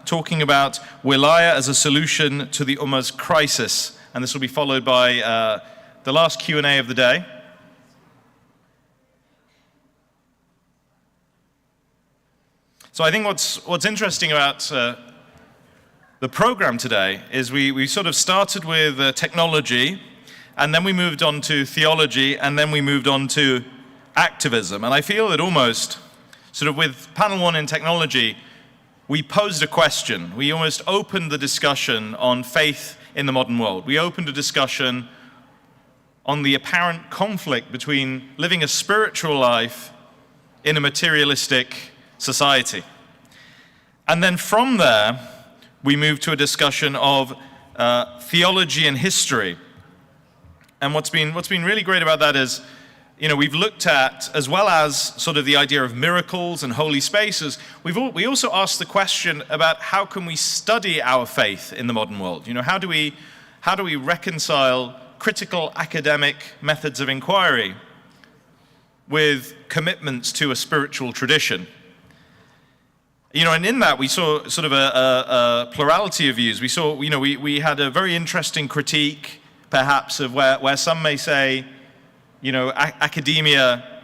talking about Wilaya as a solution to the Ummah's crisis. And this will be followed by the last Q&A of the day. So I think what's interesting about the program today is we sort of started with technology, and then we moved on to theology, and then we moved on to activism. And I feel that almost sort of with panel one in technology, we posed a question. We almost opened the discussion on faith in the modern world. We opened a discussion on the apparent conflict between living a spiritual life in a materialistic society. And then from there, we moved to a discussion of theology and history. And what's been really great about that is, you know, we've looked at, as well as sort of the idea of miracles and holy spaces, we also asked the question about how can we study our faith in the modern world? You know, how do we reconcile critical academic methods of inquiry with commitments to a spiritual tradition? You know, and in that we saw sort of a plurality of views. We saw, you know, we had a very interesting critique, perhaps, of where some may say, you know, academia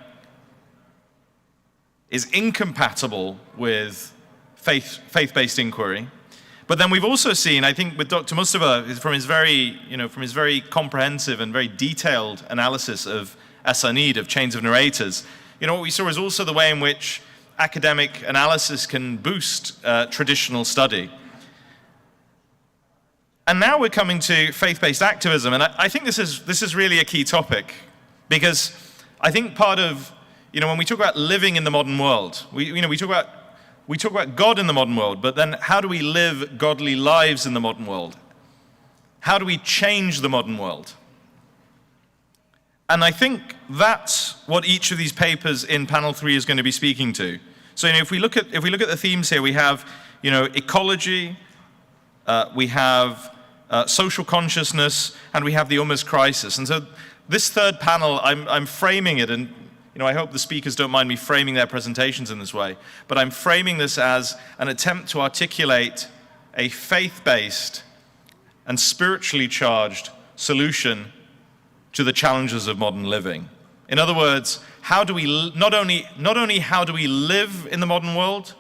is incompatible with faith-based inquiry. But then we've also seen, I think, with Dr. Mustafa, from his very comprehensive and very detailed analysis of asanid, of chains of narrators, you know, what we saw is also the way in which academic analysis can boost traditional study. And now we're coming to faith-based activism, and I think this is really a key topic, because I think part of, you know, when we talk about living in the modern world, we talk about God in the modern world, but then how do we live godly lives in the modern world? How do we change the modern world? And I think that's what each of these papers in panel 3 is going to be speaking to. So, you know, if we look at the themes here, we have, you know, ecology, we have social consciousness, and we have the Ummah's crisis. And so this third panel, I'm framing it, and you know, I hope the speakers don't mind me framing their presentations in this way, but I'm framing this as an attempt to articulate a faith-based and spiritually charged solution to the challenges of modern living. In other words, how do we not only how do we live in the modern world,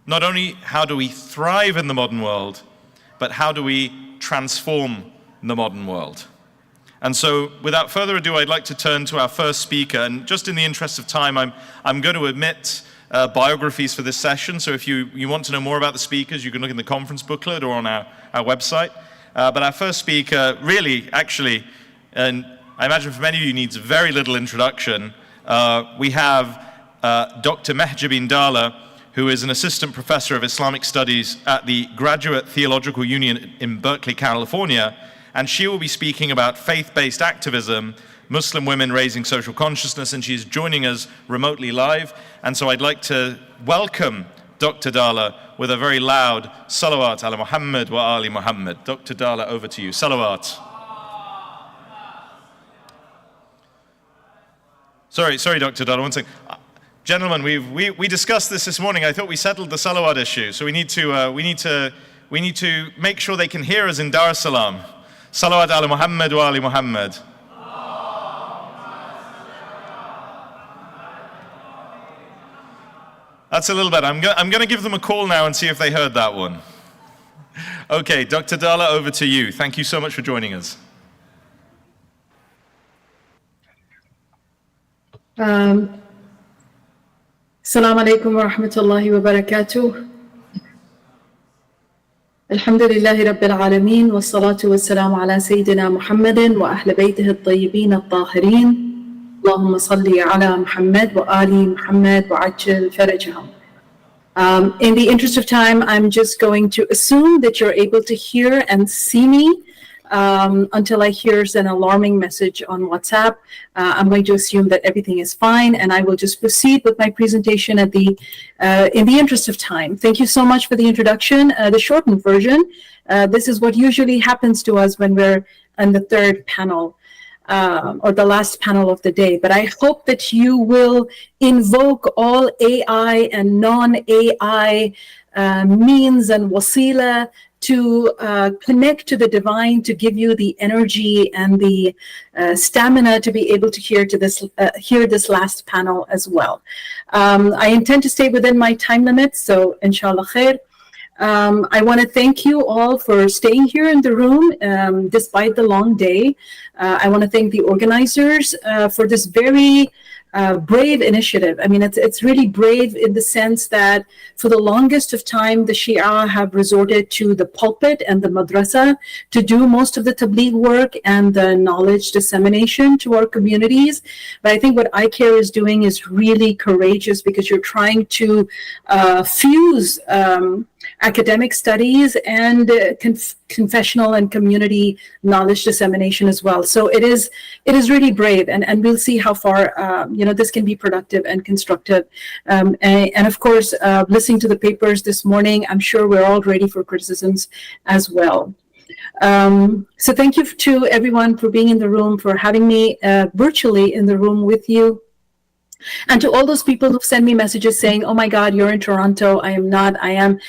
not only how do we thrive in the modern world, but how do we transform the modern world? And so, without further ado, I'd like to turn to our first speaker. And just in the interest of time, I'm going to omit biographies for this session. So if you want to know more about the speakers, you can look in the conference booklet or on our website. But our first speaker, really, actually, and I imagine for many of you needs very little introduction. We have Dr. Mahjabin Dala, who is an assistant professor of Islamic studies at the Graduate Theological Union in Berkeley, California. And she will be speaking about faith-based activism, Muslim women raising social consciousness, and she's joining us remotely live. And so I'd like to welcome Dr. Dala with a very loud salawat ala Muhammad wa ali Muhammad. Dr. Dala, over to you. Salawat. Sorry, Dr. Dala, one second. Gentlemen, we discussed this morning. I thought we settled the salawat issue, so we need to make sure they can hear us in Dar es Salaam. Salawat ala Muhammad wa ali Muhammad. That's a little better. I'm going to give them a call now and see if they heard that one. Okay, Dr. Dala, over to you. Thank you so much for joining us. Assalamu alaikum wa rahmatullahi wa barakatuh. Alhamdulillahi Rabbil Alameen, wa salatu wa salamu ala Sayyidina Muhammadin wa ahl baytihi at-tayyibin at-tahirin. Allahumma salli ala Muhammad wa ali Muhammad wa ajil farajahum. In the interest of time, I'm just going to assume that you're able to hear and see me until I hear an alarming message on WhatsApp. I'm going to assume that everything is fine, and I will just proceed with my presentation in the interest of time. Thank you so much for the introduction. The shortened version, this is what usually happens to us when we're on the third panel, or the last panel of the day. But I hope that you will invoke all AI and non-AI means and wasila to connect to the divine, to give you the energy and the stamina to be able to hear this last panel as well. I intend to stay within my time limit, so inshallah khair. I want to thank you all for staying here in the room despite the long day. I want to thank the organizers for this very brave initiative. I mean, it's really brave in the sense that for the longest of time, the Shia have resorted to the pulpit and the madrasa to do most of the tabligh work and the knowledge dissemination to our communities. But I think what ICAIR is doing is really courageous, because you're trying to fuse academic studies and confessional and community knowledge dissemination as well. So it is really brave, and we'll see how far this can be productive and constructive. And of course, listening to the papers this morning, I'm sure we're all ready for criticisms as well. So thank you to everyone for being in the room, for having me virtually in the room with you. And to all those people who send me messages saying, oh my God, you're in Toronto. I am not. I am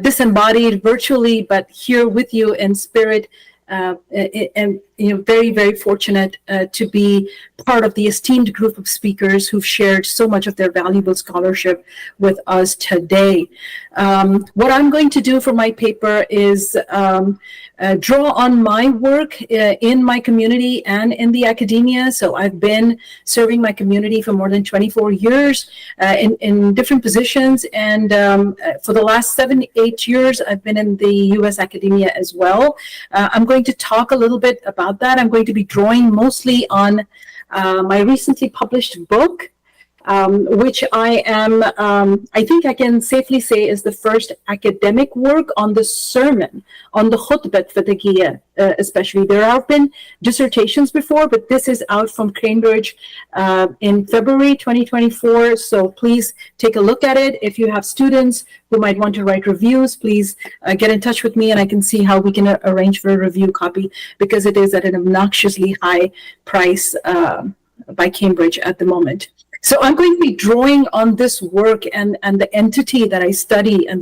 disembodied virtually, but here with you in spirit. And very, very fortunate to be part of the esteemed group of speakers who've shared so much of their valuable scholarship with us today. What I'm going to do for my paper is draw on my work in my community and in the academia. So I've been serving my community for more than 24 years in different positions. And for the last 7-8 years, I've been in the US academia as well. I'm going to talk a little bit about that. I'm going to be drawing mostly on my recently published book, which I think I can safely say is the first academic work on the sermon, on the khutbah fataqiyya especially. There have been dissertations before, but this is out from Cambridge in February 2024. So please take a look at it. If you have students who might want to write reviews, please get in touch with me, and I can see how we can arrange for a review copy, because it is at an obnoxiously high price by Cambridge at the moment. So I'm going to be drawing on this work and the entity that I study, and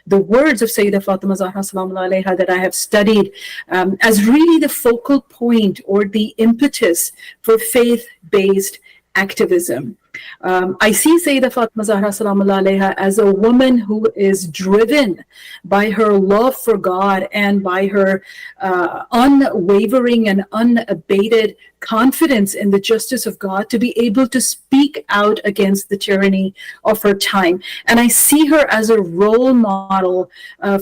the words of Sayyidah Fatima Zahra Salamu Alayha that I have studied as really the focal point or the impetus for faith-based activism. I see Sayyidah Fatima Zahra Salamu Alayha as a woman who is driven by her love for God and by her unwavering and unabated confidence in the justice of God to be able to speak out against the tyranny of her time. And I see her as a role model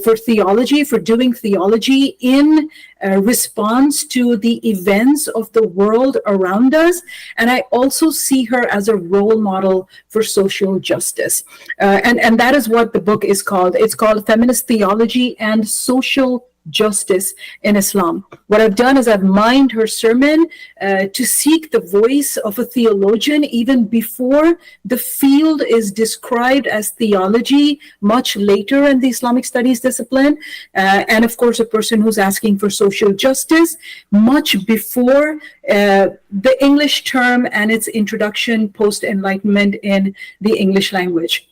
for theology, for doing theology in response to the events of the world around us. And I also see her as a role model for social justice. And that is what the book is called. It's called Feminist Theology and Social Justice in Islam. What I've done is I've mined her sermon to seek the voice of a theologian even before the field is described as theology much later in the Islamic studies discipline, and of course a person who's asking for social justice much before the English term and its introduction post-Enlightenment in the English language.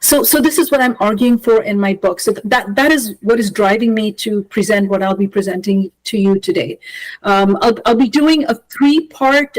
So this is what I'm arguing for in my book. So that is what is driving me to present what I'll be presenting to you today. I'll be doing a 3-part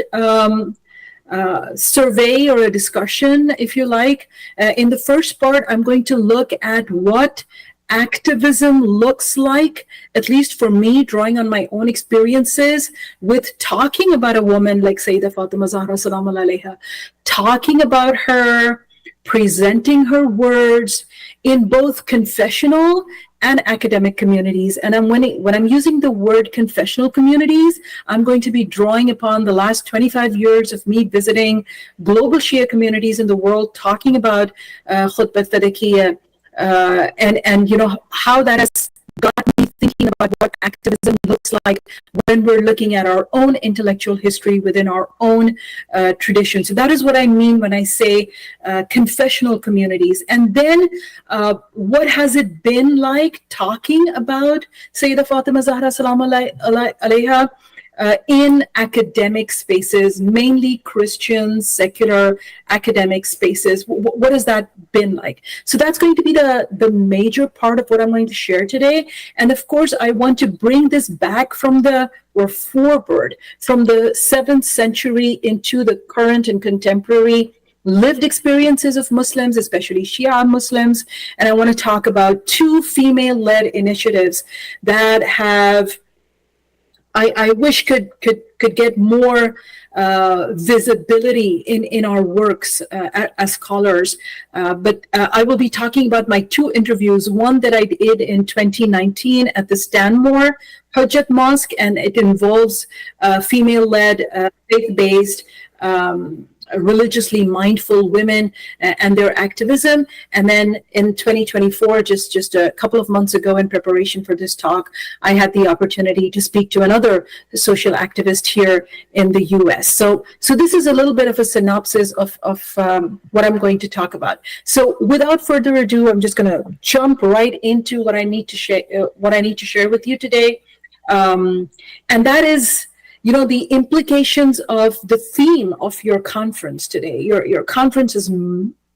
survey or a discussion, if you like. In the first part, I'm going to look at what activism looks like, at least for me, drawing on my own experiences with talking about a woman like Sayyidah Fatima Zahra Salamu Alayha, talking about her, presenting her words in both confessional and academic communities. And when I'm using the word confessional communities, I'm going to be drawing upon the last 25 years of me visiting global Shia communities in the world, talking about khutbah fataqiyya, and how that has got me thinking about what activism looks like when we're looking at our own intellectual history within our own tradition. So that is what I mean when I say confessional communities. And then what has it been like talking about Sayyidah Fatima Zahra Salamu Alayha in academic spaces, mainly Christian, secular academic spaces. What has that been like? So that's going to be the major part of what I'm going to share today. And of course, I want to bring this back forward from the 7th century into the current and contemporary lived experiences of Muslims, especially Shia Muslims. And I want to talk about 2 female-led initiatives that have, I wish could get more visibility in our works as scholars. But I will be talking about my 2 interviews, one that I did in 2019 at the Stanmore Hujjat Mosque, and it involves female-led, faith-based, religiously mindful women and their activism. And then in 2024, just a couple of months ago, in preparation for this talk, I had the opportunity to speak to another social activist here in the US. So this is a little bit of a synopsis of what I'm going to talk about. So without further ado, I'm just going to jump right into what I need to share with you today. And that is, the implications of the theme of your conference today. Your conference is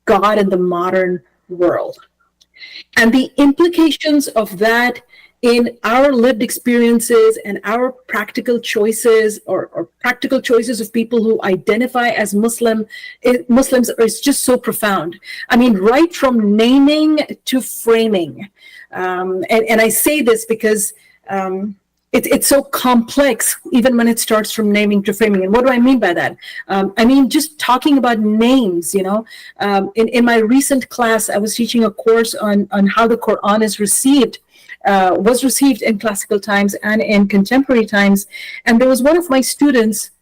God in the Modern World. And the implications of that in our lived experiences and our practical choices or practical choices of people who identify as Muslims is just so profound. I mean, right from naming to framing. And I say this because it's so complex, even when it starts from naming to framing. And what do I mean by that? I mean, just talking about names, in my recent class, I was teaching a course on how the Quran was received in classical times and in contemporary times. And there was one of my students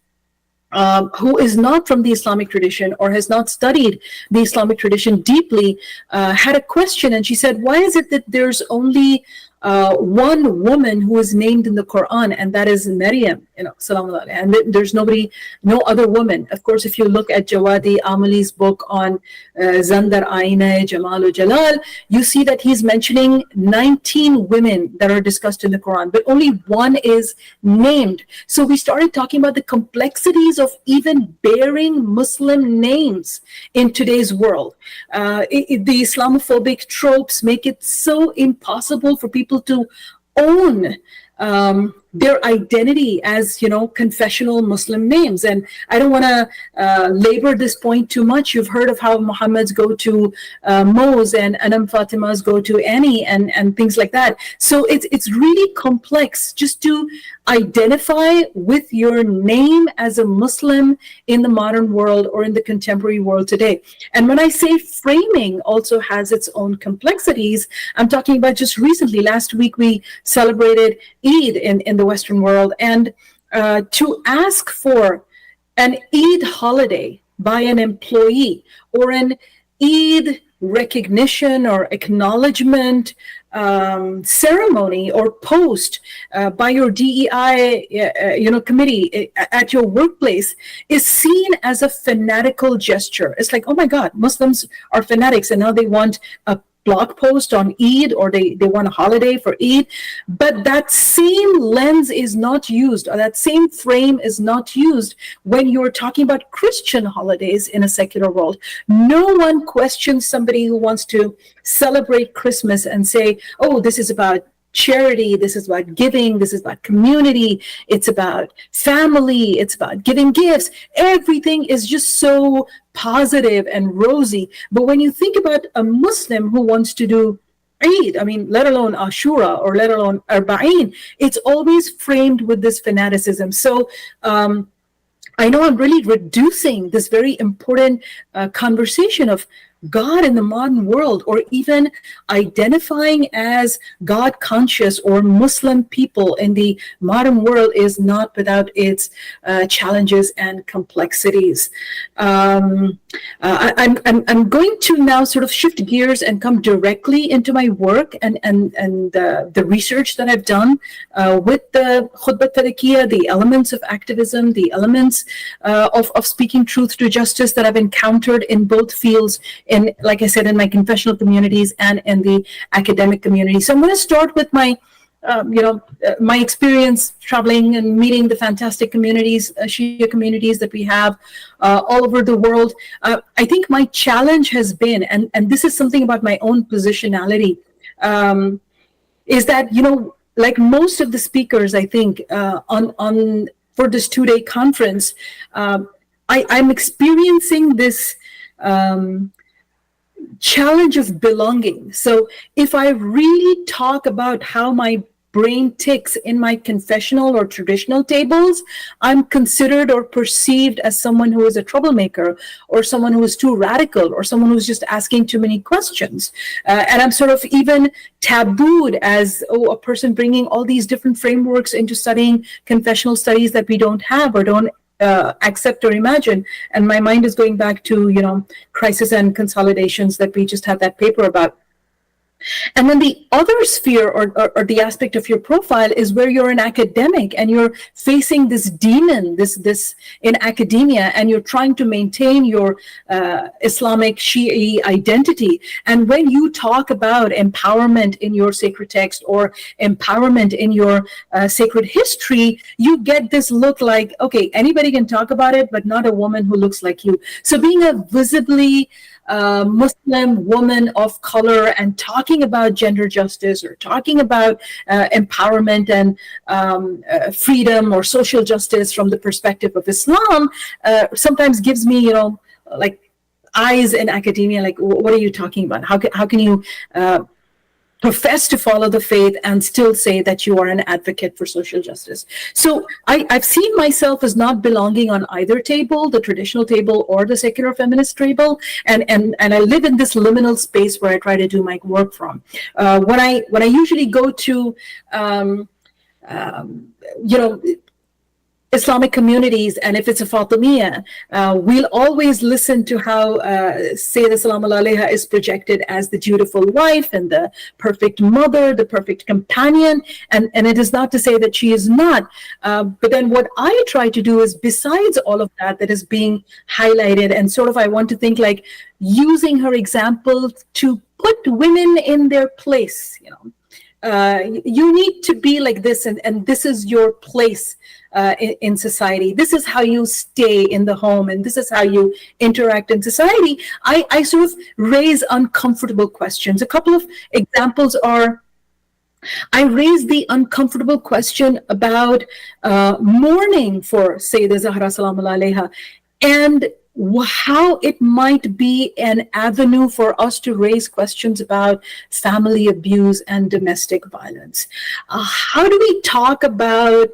who is not from the Islamic tradition or has not studied the Islamic tradition deeply, had a question. And she said, why is it that there's only one woman who is named in the Quran, and that is Maryam, salamullah, and there's no other woman. Of course, if you look at Jawadi Amali's book on Zandar Aina Jamal Jalal, you see that he's mentioning 19 women that are discussed in the Quran, but only one is named. So we started talking about the complexities of even bearing Muslim names in today's world. The Islamophobic tropes make it so impossible for people to own their identity as, confessional Muslim names. And I don't want to labor this point too much. You've heard of how Muhammad's go to Mo's and Anam Fatima's go to Annie and things like that. So it's really complex just to identify with your name as a Muslim in the modern world or in the contemporary world today. And when I say framing also has its own complexities, I'm talking about just recently. Last week, we celebrated Eid in the Western world. And to ask for an Eid holiday by an employee or an Eid recognition or acknowledgement ceremony or post by your DEI committee at your workplace is seen as a fanatical gesture. It's like, oh my God, Muslims are fanatics, and now they want a blog post on Eid, or they want a holiday for Eid. But that same lens is not used, or that same frame is not used when you're talking about Christian holidays in a secular world. No one questions somebody who wants to celebrate Christmas and say, oh, this is about charity, this is about giving, this is about community, it's about family, it's about giving gifts. Everything is just so positive and rosy. But when you think about a Muslim who wants to do Eid, let alone Ashura or let alone Arba'in, it's always framed with this fanaticism. So I know I'm really reducing this very important conversation of God in the modern world, or even identifying as God conscious or Muslim people in the modern world, is not without its challenges and complexities. I'm going to now sort of shift gears and come directly into my work and the research that I've done with the Khutbah Tariqiyya, the elements of activism, the elements of speaking truth to justice that I've encountered in both fields, in, like I said, in my confessional communities and in the academic community. So I'm going to start with my my experience traveling and meeting the fantastic communities, Shia communities that we have all over the world, I think my challenge has been, and this is something about my own positionality, is that, like most of the speakers, I think, on for this 2-day conference, I'm experiencing this challenge of belonging. So if I really talk about how my brain ticks in my confessional or traditional tables, I'm considered or perceived as someone who is a troublemaker, or someone who is too radical, or someone who's just asking too many questions. And I'm sort of even tabooed as a person bringing all these different frameworks into studying confessional studies that we don't have or don't accept or imagine. And my mind is going back to, crisis and consolidations that we just had that paper about. And then the other sphere or the aspect of your profile is where you're an academic and you're facing this demon, this in academia, and you're trying to maintain your Islamic Shi'i identity. And when you talk about empowerment in your sacred text or empowerment in your sacred history, you get this look like, okay, anybody can talk about it, but not a woman who looks like you. So being a visibly Muslim woman of color and talking about gender justice or talking about empowerment and freedom or social justice from the perspective of Islam sometimes gives me, like eyes in academia, like, what are you talking about? How can you profess to follow the faith and still say that you are an advocate for social justice? So I've seen myself as not belonging on either table, the traditional table or the secular feminist table, and I live in this liminal space where I try to do my work from. When I usually go to Islamic communities, and if it's a Fatimiyya, we'll always listen to how Sayyidah Salaam Alaiha is projected as the dutiful wife and the perfect mother, the perfect companion, and it is not to say that she is not. But then what I try to do is, besides all of that is being highlighted, and sort of I want to think like using her example to put women in their place, you need to be like this, and this is your place in society. This is how you stay in the home, and this is how you interact in society. I sort of raise uncomfortable questions. A couple of examples are, I raised the uncomfortable question about mourning for Sayyidah Zahra Salaam Alaiha, and how it might be an avenue for us to raise questions about family abuse and domestic violence. How do we talk about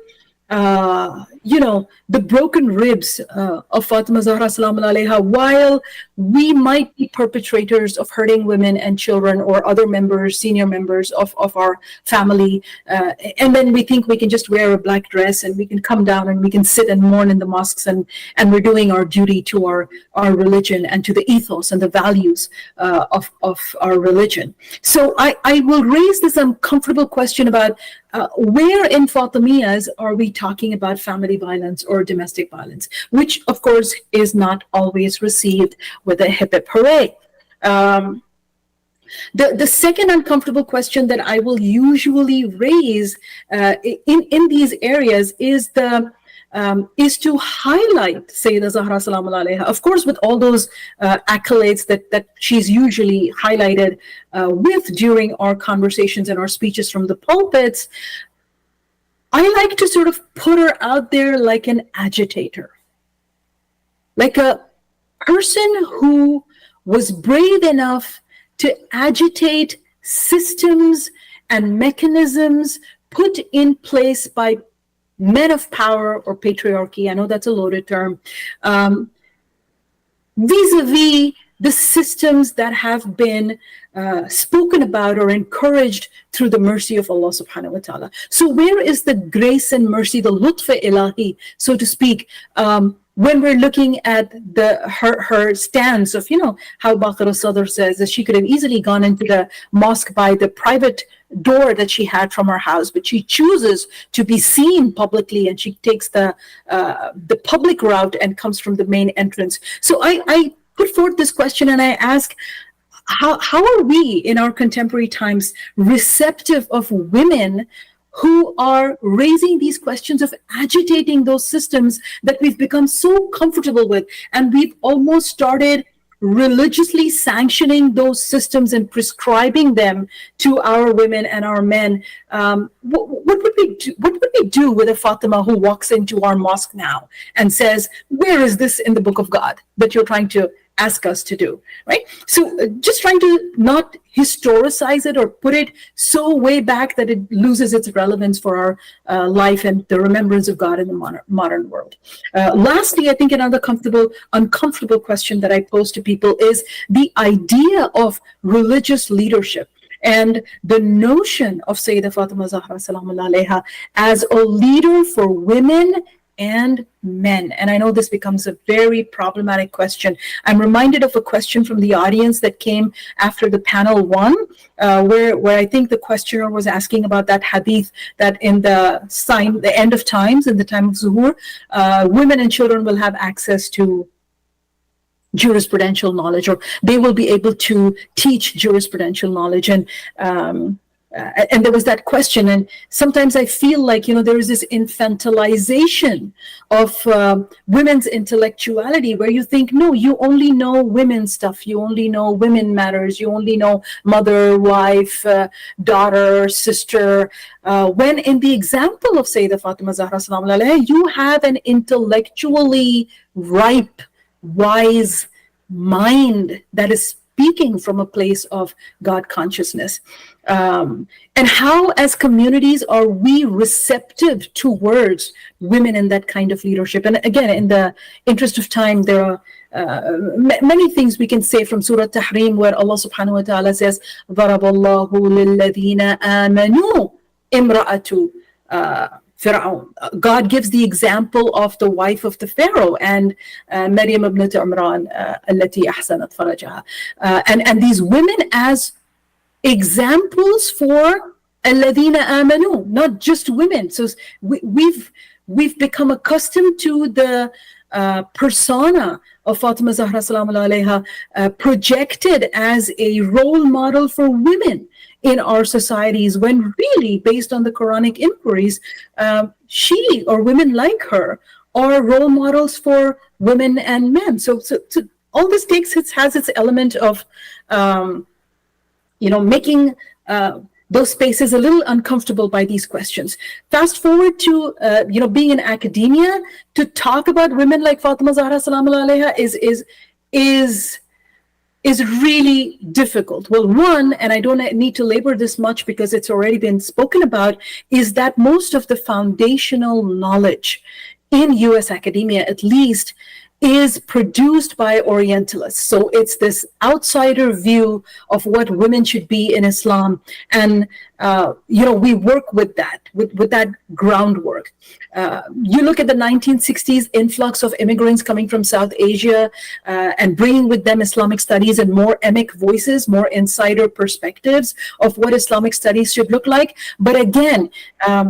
the broken ribs of Fatima Zahra Salaam Alaiha, while we might be perpetrators of hurting women and children or other members, senior members of our family, and then we think we can just wear a black dress and we can come down and we can sit and mourn in the mosques, and we're doing our duty to our religion and to the ethos and the values of our religion. So I will raise this uncomfortable question about where in Fatimiyas are we talking about family violence or domestic violence, which of course is not always received with a hip hip hooray. The second uncomfortable question that I will usually raise in these areas is to highlight Sayyidah Zahra Salaam Alaiha, of course, with all those accolades that she's usually highlighted with during our conversations and our speeches from the pulpits. I like to sort of put her out there like an agitator, like a person who was brave enough to agitate systems and mechanisms put in place by men of power or patriarchy. I know that's a loaded term, vis-a-vis the systems that have been spoken about or encouraged through the mercy of Allah subhanahu wa ta'ala. So where is the grace and mercy, the lutf ilahi, so to speak, when we're looking at her stance of, how Baqir al-Sadr says that she could have easily gone into the mosque by the private door that she had from her house, but she chooses to be seen publicly, and she takes the public route and comes from the main entrance. So I put forth this question and I ask, how are we in our contemporary times receptive of women who are raising these questions of agitating those systems that we've become so comfortable with. And we've almost started religiously sanctioning those systems and prescribing them to our women and our men. What would we do with a Fatima who walks into our mosque now and says, where is this in the book of God that you're trying to ask us to do, right? So just trying to not historicize it or put it so way back that it loses its relevance for our life and the remembrance of God in the modern world. Lastly, I think another uncomfortable question that I pose to people is the idea of religious leadership and the notion of Sayyidah Fatima Zahra Salamullah Alaiha as a leader for women and men. And I know this becomes a very problematic question. I'm reminded of a question from the audience that came after the panel one, where I think the questioner was asking about that hadith that in the end of times, in the time of Zuhur, women and children will have access to jurisprudential knowledge, or they will be able to teach jurisprudential knowledge. And there was that question, and sometimes I feel like, there is this infantilization of women's intellectuality where you think, no, you only know women's stuff, you only know women matters, you only know mother, wife, daughter, sister, when in the example of Sayyidah Fatima Zahra Salamullah Alaiha, you have an intellectually ripe, wise mind that is speaking from a place of God consciousness. And how, as communities, are we receptive towards women in that kind of leadership? And again, in the interest of time, there are many things we can say from Surah Tahrim, where Allah subhanahu wa ta'ala says, ضَرَبَ اللَّهُ لِلَّذِينَ آمَنُوا إِمْرَأَةُ Fir'aun. God gives the example of the wife of the Pharaoh and Maryam ibn Imran, التي أحسنت فرجها. And these women as examples for الذين آمنوا, not just women. So we've become accustomed to the persona of Fatima Zahra Salamullah Alaiha projected as a role model for women in our societies, when really, based on the Quranic inquiries, she or women like her are role models for women and men. So all this has its element of making those spaces a little uncomfortable by these questions. Fast forward to being in academia, to talk about women like Fatima Zahra Salamullah Alaiha is really difficult. Well, one, and I don't need to labor this much because it's already been spoken about, is that most of the foundational knowledge in US academia, at least, is produced by Orientalists. So it's this outsider view of what women should be in Islam. And, we work with that groundwork. You look at the 1960s influx of immigrants coming from South Asia and bringing with them Islamic studies and more emic voices, more insider perspectives of what Islamic studies should look like. But again,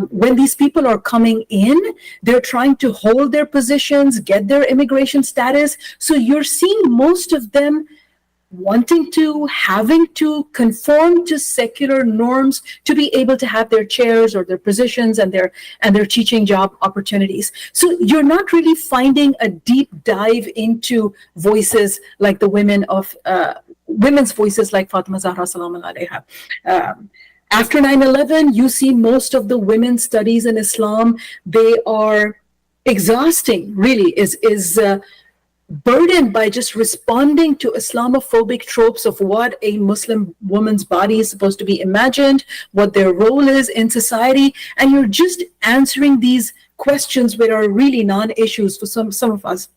when these people are coming in, they're trying to hold their positions, get their immigration status. So you're seeing most of them having to conform to secular norms to be able to have their chairs or their positions and their teaching job opportunities. So you're not really finding a deep dive into voices like the women's voices like Fatima Zahra Salamullah Alaiha. After 9/11, you see most of the women's studies in Islam, they are exhausting, really, is burdened by just responding to Islamophobic tropes of what a Muslim woman's body is supposed to be imagined, what their role is in society, and you're just answering these questions that are really non-issues for some of us.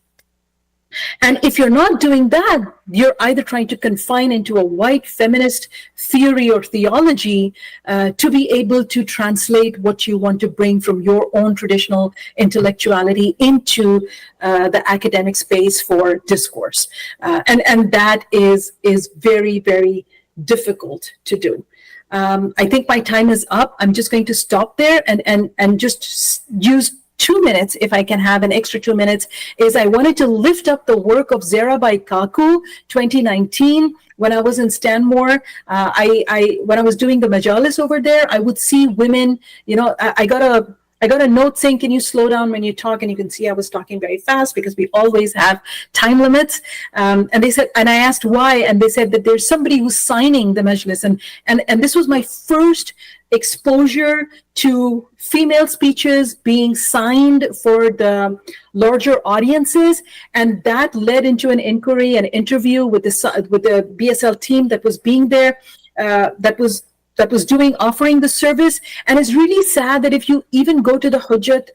And if you're not doing that, you're either trying to confine into a white feminist theory or theology to be able to translate what you want to bring from your own traditional intellectuality into the academic space for discourse. And that is very, very difficult to do. I think my time is up. I'm just going to stop there and just use 2 minutes, if I can have an extra 2 minutes, is I wanted to lift up the work of Zara by Kaku 2019. When I was in Stanmore, when I was doing the majalis over there, I would see women, I got a note saying, can you slow down when you talk? And you can see I was talking very fast because we always have time limits. And they said, and I asked why, and they said that there's somebody who's signing the majlis. And this was my first exposure to female speeches being signed for the larger audiences, and that led into an inquiry, an interview with the BSL team that was being there, that was offering the service. And it's really sad that if you even go to the Hujjat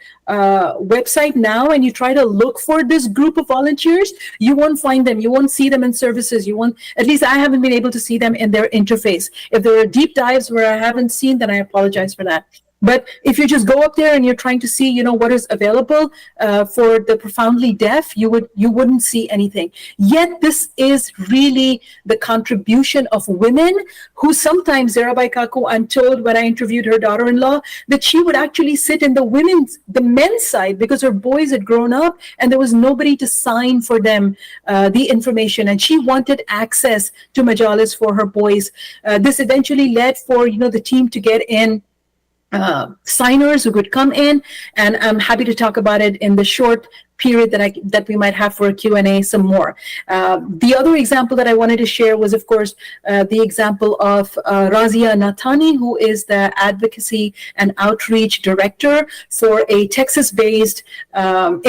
website now and you try to look for this group of volunteers, you won't find them. You won't see them in services. At least I haven't been able to see them in their interface. If there are deep dives where I haven't seen, then I apologize for that. But if you just go up there and you're trying to see, what is available for the profoundly deaf, you wouldn't see anything. Yet this is really the contribution of women who sometimes, Zara by Kaku, I'm told when I interviewed her daughter-in-law, that she would actually sit in the men's side because her boys had grown up and there was nobody to sign for them the information. And she wanted access to majalis for her boys. This eventually led for, the team to get in signers who could come in, and I'm happy to talk about it in the short period that we might have for a Q&A some more. The other example that I wanted to share was, of course, the example of Razia Natani, who is the advocacy and outreach director for a Texas-based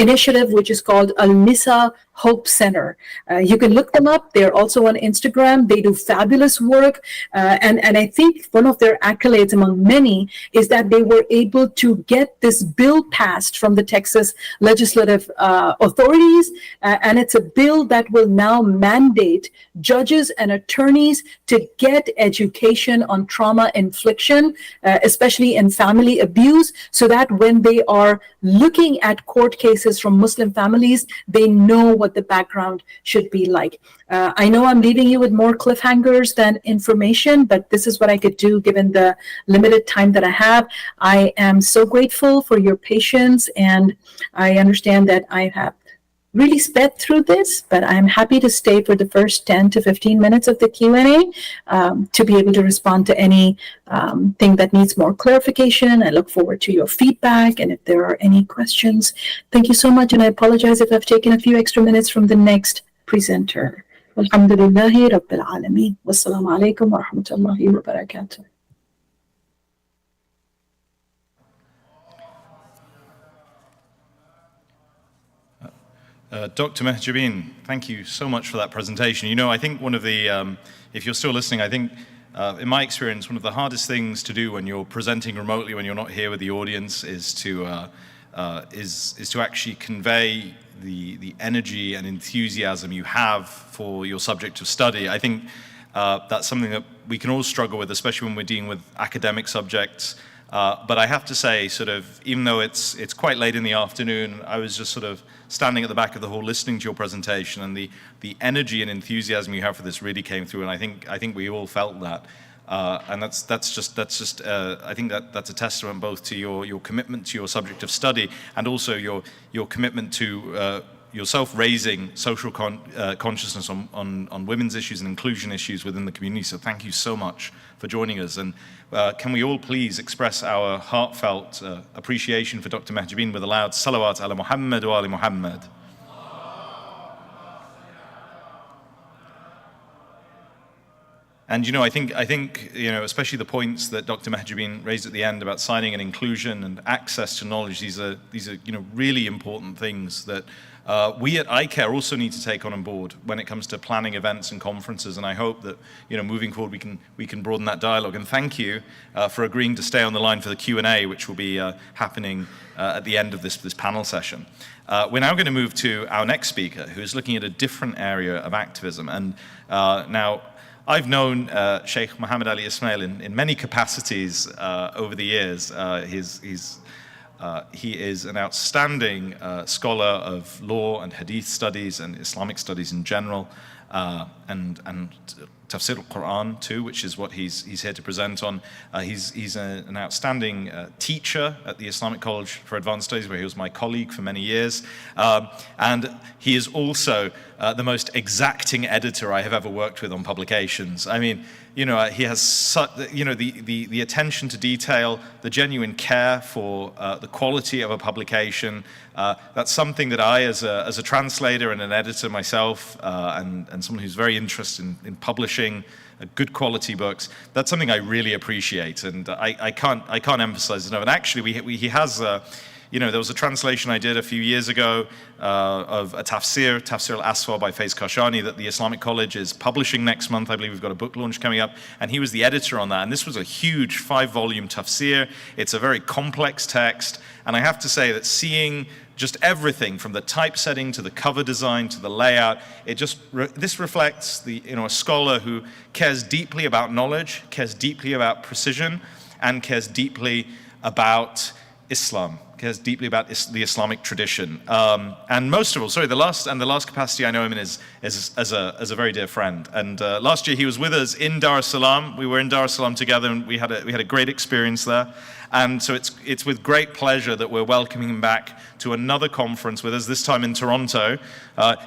initiative which is called Al-Nisa Hope Center. You can look them up. They're also on Instagram. They do fabulous work. And I think one of their accolades among many is that they were able to get this bill passed from the Texas legislative authorities. And it's a bill that will now mandate judges and attorneys to get education on trauma infliction, especially in family abuse, so that when they are looking at court cases from Muslim families, they know what the background should be like. I know I'm leaving you with more cliffhangers than information, but this is what I could do given the limited time that I have. I am so grateful for your patience, and I understand that I have really sped through this, but I'm happy to stay for the first 10 to 15 minutes of the Q&A to be able to respond to any thing that needs more clarification. I look forward to your feedback and if there are any questions. Thank you so much, and I apologize if I've taken a few extra minutes from the next presenter. Alhamdulillahi Rabbil Alameen. Wassalamu alaikum wa rahmatullahi wa barakatuh. Dr. Mahjabin, thank you so much for that presentation. I think one of the, if you're still listening, I think in my experience, one of the hardest things to do when you're presenting remotely, when you're not here with the audience, is to actually convey the energy and enthusiasm you have for your subject of study. I think that's something that we can all struggle with, especially when we're dealing with academic subjects. But I have to say, even though it's quite late in the afternoon, I was just standing at the back of the hall listening to your presentation, and the energy and enthusiasm you have for this really came through, and I think we all felt that. And that's just I think that's a testament both to your commitment to your subject of study and also your commitment to yourself raising social consciousness on women's issues and inclusion issues within the community. So thank you so much for joining us. And can we all please express our heartfelt appreciation for Dr. Mahjabin with a loud salawat ala Muhammad wa ali Muhammad. And I think especially the points that Dr. Mahjabin raised at the end about signing and inclusion and access to knowledge, these are really important things that we at ICAIR also need to take on board when it comes to planning events and conferences. And I hope that moving forward we can broaden that dialogue. And thank you for agreeing to stay on the line for the Q&A, which will be happening at the end of this panel session. We're now going to move to our next speaker, who is looking at a different area of activism. And now, I've known Sheikh Muhammad Ali Ismail in many capacities over the years. He is an outstanding scholar of law and hadith studies and Islamic studies in general, and Tafsir al-Quran too, which is what he's here to present on. He's an outstanding teacher at the Islamic College for Advanced Studies, where he was my colleague for many years. And he is also the most exacting editor I have ever worked with on publications. I mean, he has such, the attention to detail, the genuine care for the quality of a publication. That's something that I, as a translator and an editor myself, and someone who's very interested in publishing good quality books, that's something I really appreciate, and I can't emphasize enough. And actually, he has. There was a translation I did a few years ago of a Tafsir al-Aswa by Faiz Kashani, that the Islamic College is publishing next month. I believe we've got a book launch coming up, and he was the editor on that. And this was a huge 5-volume Tafsir. It's a very complex text, and I have to say that seeing just everything from the typesetting to the cover design to the layout, this reflects a scholar who cares deeply about knowledge, cares deeply about precision, and cares deeply about Islam, cares deeply about the Islamic tradition. And most of all, the last capacity I know him in is as a very dear friend. And last year he was with us in Dar es Salaam. We were in Dar es Salaam together, and we had a great experience there. And so it's with great pleasure that we're welcoming him back to another conference with us, this time in Toronto.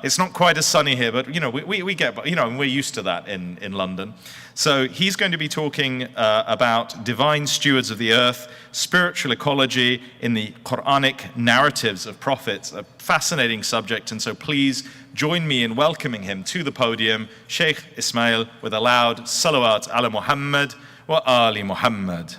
It's not quite as sunny here, but we get, we're used to that in London. So he's going to be talking about divine stewards of the earth, spiritual ecology in the Quranic narratives of prophets, a fascinating subject. And so please join me in welcoming him to the podium, Sheikh Ismail, with a loud salawat ala Muhammad wa ali Muhammad.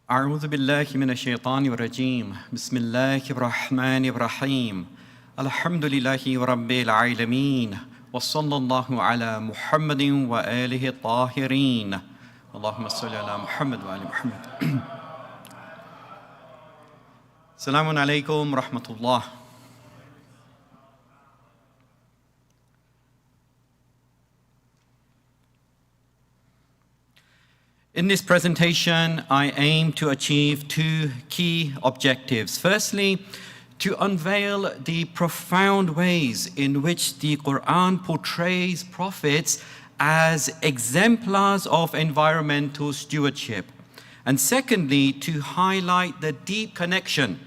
أعوذ بالله من الشيطان الرجيم بسم الله الرحمن الرحيم الحمد لله رب العالمين وصلى الله على محمد وآله الطاهرين اللهم صل على محمد وآل محمد السلام عليكم ورحمة الله. In this presentation, I aim to achieve 2 key objectives. Firstly, to unveil the profound ways in which the Quran portrays prophets as exemplars of environmental stewardship. And secondly, to highlight the deep connection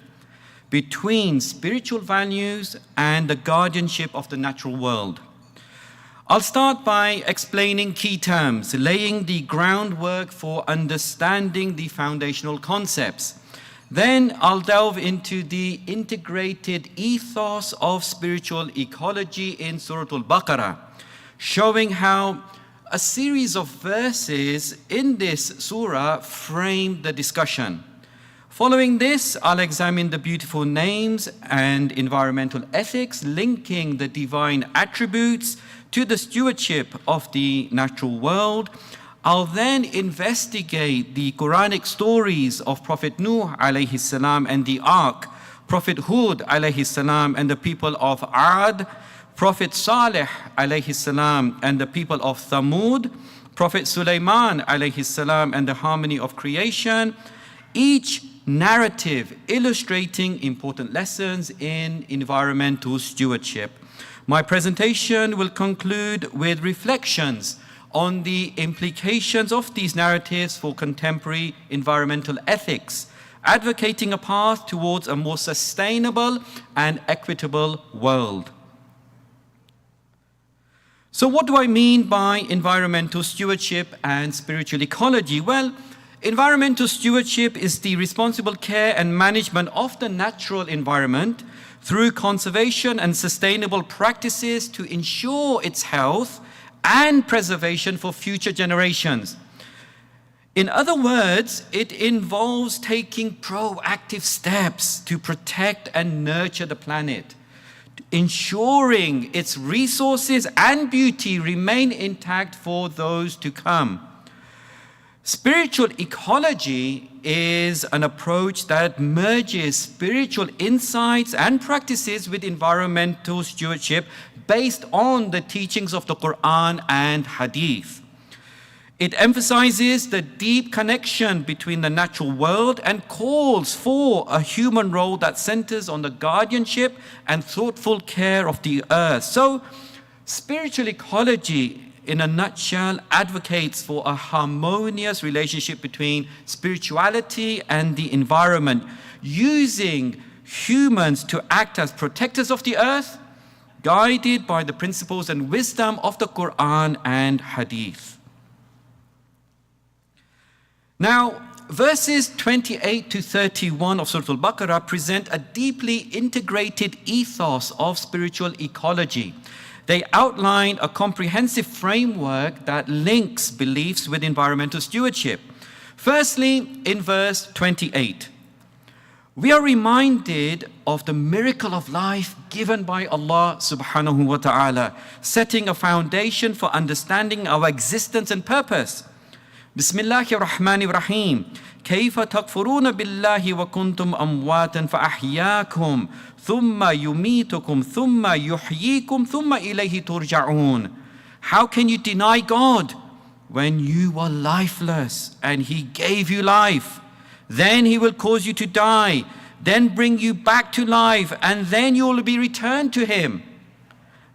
between spiritual values and the guardianship of the natural world. I'll start by explaining key terms, laying the groundwork for understanding the foundational concepts. Then I'll delve into the integrated ethos of spiritual ecology in Surah Al-Baqarah, showing how a series of verses in this surah frame the discussion. Following this, I'll examine the beautiful names and environmental ethics, linking the divine attributes to the stewardship of the natural world. I'll then investigate the Quranic stories of Prophet Nuh alayhi salam and the Ark, Prophet Hud alayhi salam and the people of Ad, Prophet Saleh alayhi salam and the people of Thamud, Prophet Sulaiman alayhi salam and the harmony of creation, each narrative illustrating important lessons in environmental stewardship. My presentation will conclude with reflections on the implications of these narratives for contemporary environmental ethics, advocating a path towards a more sustainable and equitable world. So what do I mean by environmental stewardship and spiritual ecology? Well, environmental stewardship is the responsible care and management of the natural environment through conservation and sustainable practices to ensure its health and preservation for future generations. In other words, it involves taking proactive steps to protect and nurture the planet, ensuring its resources and beauty remain intact for those to come. Spiritual ecology is an approach that merges spiritual insights and practices with environmental stewardship based on the teachings of the Quran and Hadith. It emphasizes the deep connection between the natural world and calls for a human role that centers on the guardianship and thoughtful care of the earth. So, spiritual ecology, in a nutshell, advocates for a harmonious relationship between spirituality and the environment, using humans to act as protectors of the earth, guided by the principles and wisdom of the Quran and Hadith. Now, verses 28 to 31 of Surah Al-Baqarah present a deeply integrated ethos of spiritual ecology. They outline a comprehensive framework that links beliefs with environmental stewardship. Firstly, in verse 28, we are reminded of the miracle of life given by Allah subhanahu wa ta'ala, setting a foundation for understanding our existence and purpose. Bismillahir Rahmanir Rahim. كيف تكفرون بالله وكنتم أمواتا فأحياكم ثم يميتكم ثم يحييكم ثم إليه ترجعون. How can you deny God when you were lifeless and He gave you life? Then He will cause you to die, then bring you back to life, and then you will be returned to Him.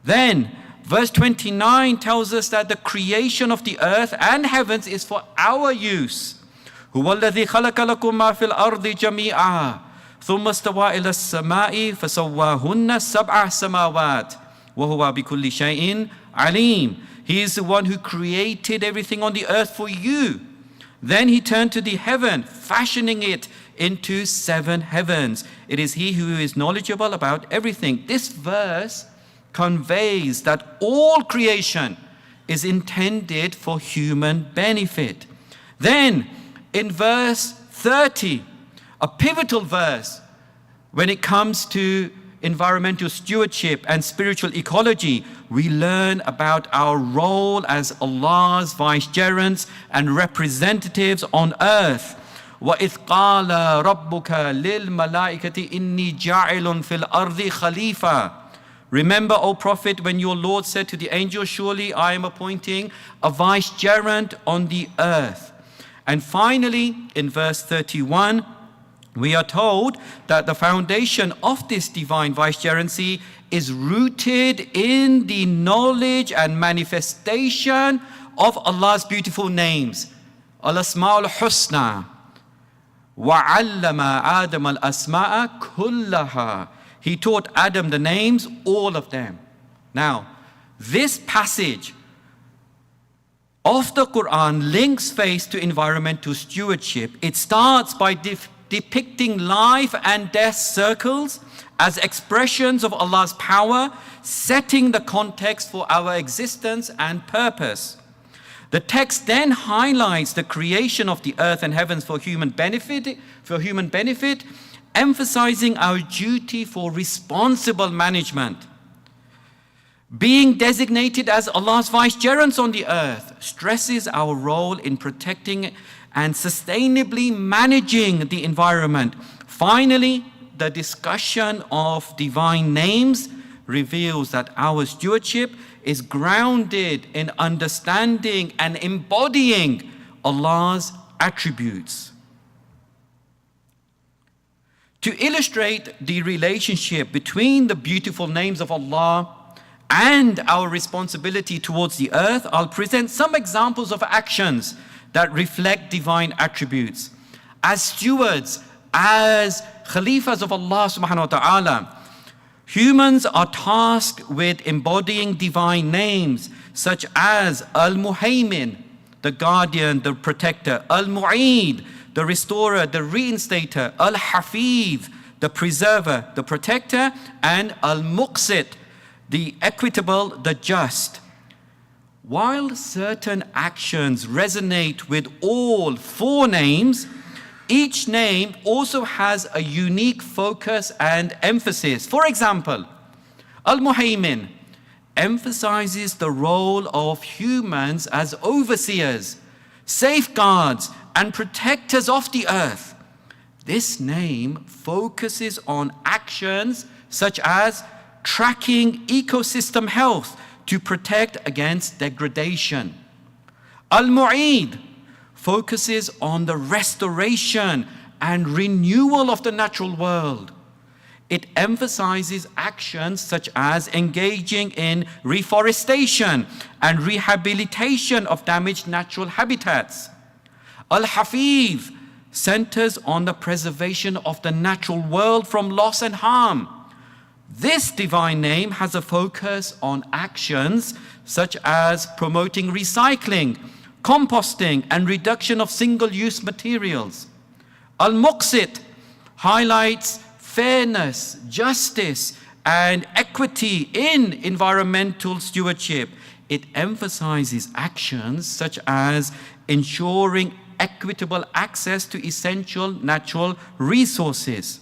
Then verse 29 tells us that the creation of the earth and heavens is for our use. هو الذي خلق لكم ما في الأرض جميعا ثم استوى إلى السماء فسواهن سبع سماوات وهو بكل شيء عليم. He is the one who created everything on the earth for you. Then He turned to the heaven, fashioning it into 7 heavens. It is He who is knowledgeable about everything. This verse conveys that all creation is intended for human benefit. Then, in verse 30, a pivotal verse when it comes to environmental stewardship and spiritual ecology, we learn about our role as Allah's vicegerents and representatives on earth. وَإِذْ قَالَ رَبُّكَ لِلْمَلَائِكَةِ إِنِّي جَاعِلٌ فِي الْأَرْضِ خَلِيفَةً. Remember, O Prophet, when your Lord said to the angel, surely I am appointing a vicegerent on the earth. And finally, in verse 31, we are told that the foundation of this divine vicegerency is rooted in the knowledge and manifestation of Allah's beautiful names. Al-Asma'ul Husna. وَعَلَّمَ آدَمَ الْأَسْمَاءَ كُلَّهَا. He taught Adam the names, all of them. Now, this passage of the Quran links faith to environmental stewardship. It starts by depicting life and death circles as expressions of Allah's power, setting the context for our existence and purpose. The text then highlights the creation of the earth and heavens for human benefit, emphasizing our duty for responsible management. Being designated as Allah's vicegerents on the earth stresses our role in protecting and sustainably managing the environment. Finally, the discussion of divine names reveals that our stewardship is grounded in understanding and embodying Allah's attributes. To illustrate the relationship between the beautiful names of Allah and our responsibility towards the earth, I'll present some examples of actions that reflect divine attributes. As stewards, as Khalifas of Allah subhanahu wa ta'ala, humans are tasked with embodying divine names such as Al-Muhaymin, the guardian, the protector, Al-Mu'eed, the restorer, the reinstator, Al-Hafiz, the preserver, the protector, and Al-Muqsit, the equitable, the just. While certain actions resonate with all 4 names, each name also has a unique focus and emphasis. For example, Al-Muhaymin emphasizes the role of humans as overseers, safeguards, and protectors of the earth. This name focuses on actions such as tracking ecosystem health to protect against degradation. Al-Mu'id focuses on the restoration and renewal of the natural world. It emphasizes actions such as engaging in reforestation and rehabilitation of damaged natural habitats. Al-Hafiz centers on the preservation of the natural world from loss and harm. This divine name has a focus on actions such as promoting recycling, composting, and reduction of single-use materials. Al-Muqsit highlights fairness, justice, and equity in environmental stewardship. It emphasizes actions such as ensuring equitable access to essential natural resources.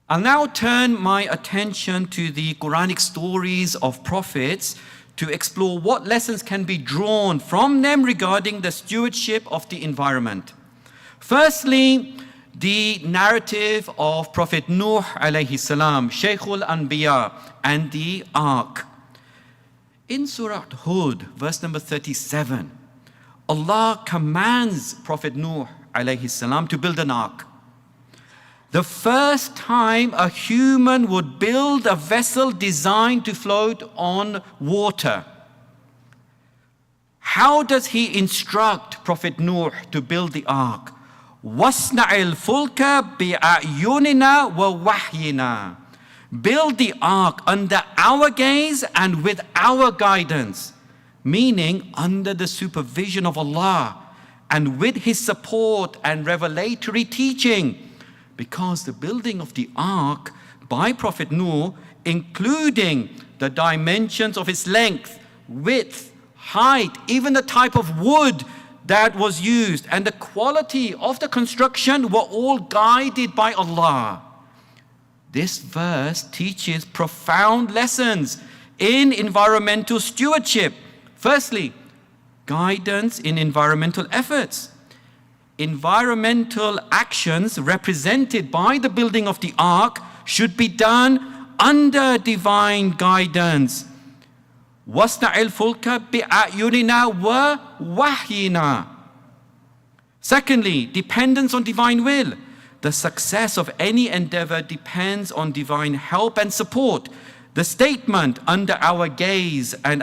I'll now turn my attention to the Quranic stories of prophets to explore what lessons can be drawn from them regarding the stewardship of the environment. Firstly, the narrative of Prophet Nuh alayhi salam, Shaykhul Anbiya, and the ark. In Surah Hud, verse number 37, Allah commands Prophet Nuh alayhi salam to build an ark. The first time a human would build a vessel designed to float on water. How does he instruct Prophet Nuh to build the ark? وَاصْنَعِ الْفُلْكَ بِأَعْيُنِنَا وَوَحْيِنَا. Build the ark under our gaze and with our guidance, meaning under the supervision of Allah and with His support and revelatory teaching. Because the building of the ark by Prophet Nuh, including the dimensions of its length, width, height, even the type of wood that was used, and the quality of the construction were all guided by Allah. This verse teaches profound lessons in environmental stewardship. Firstly, guidance in environmental efforts. Environmental actions represented by the building of the ark should be done under divine guidance. وَاصْنَعِ الْفُلْكَ بِأَعْيُنِنَا وَوَحْيِنَا. Secondly, dependence on divine will. The success of any endeavor depends on divine help and support. The statement under our gaze and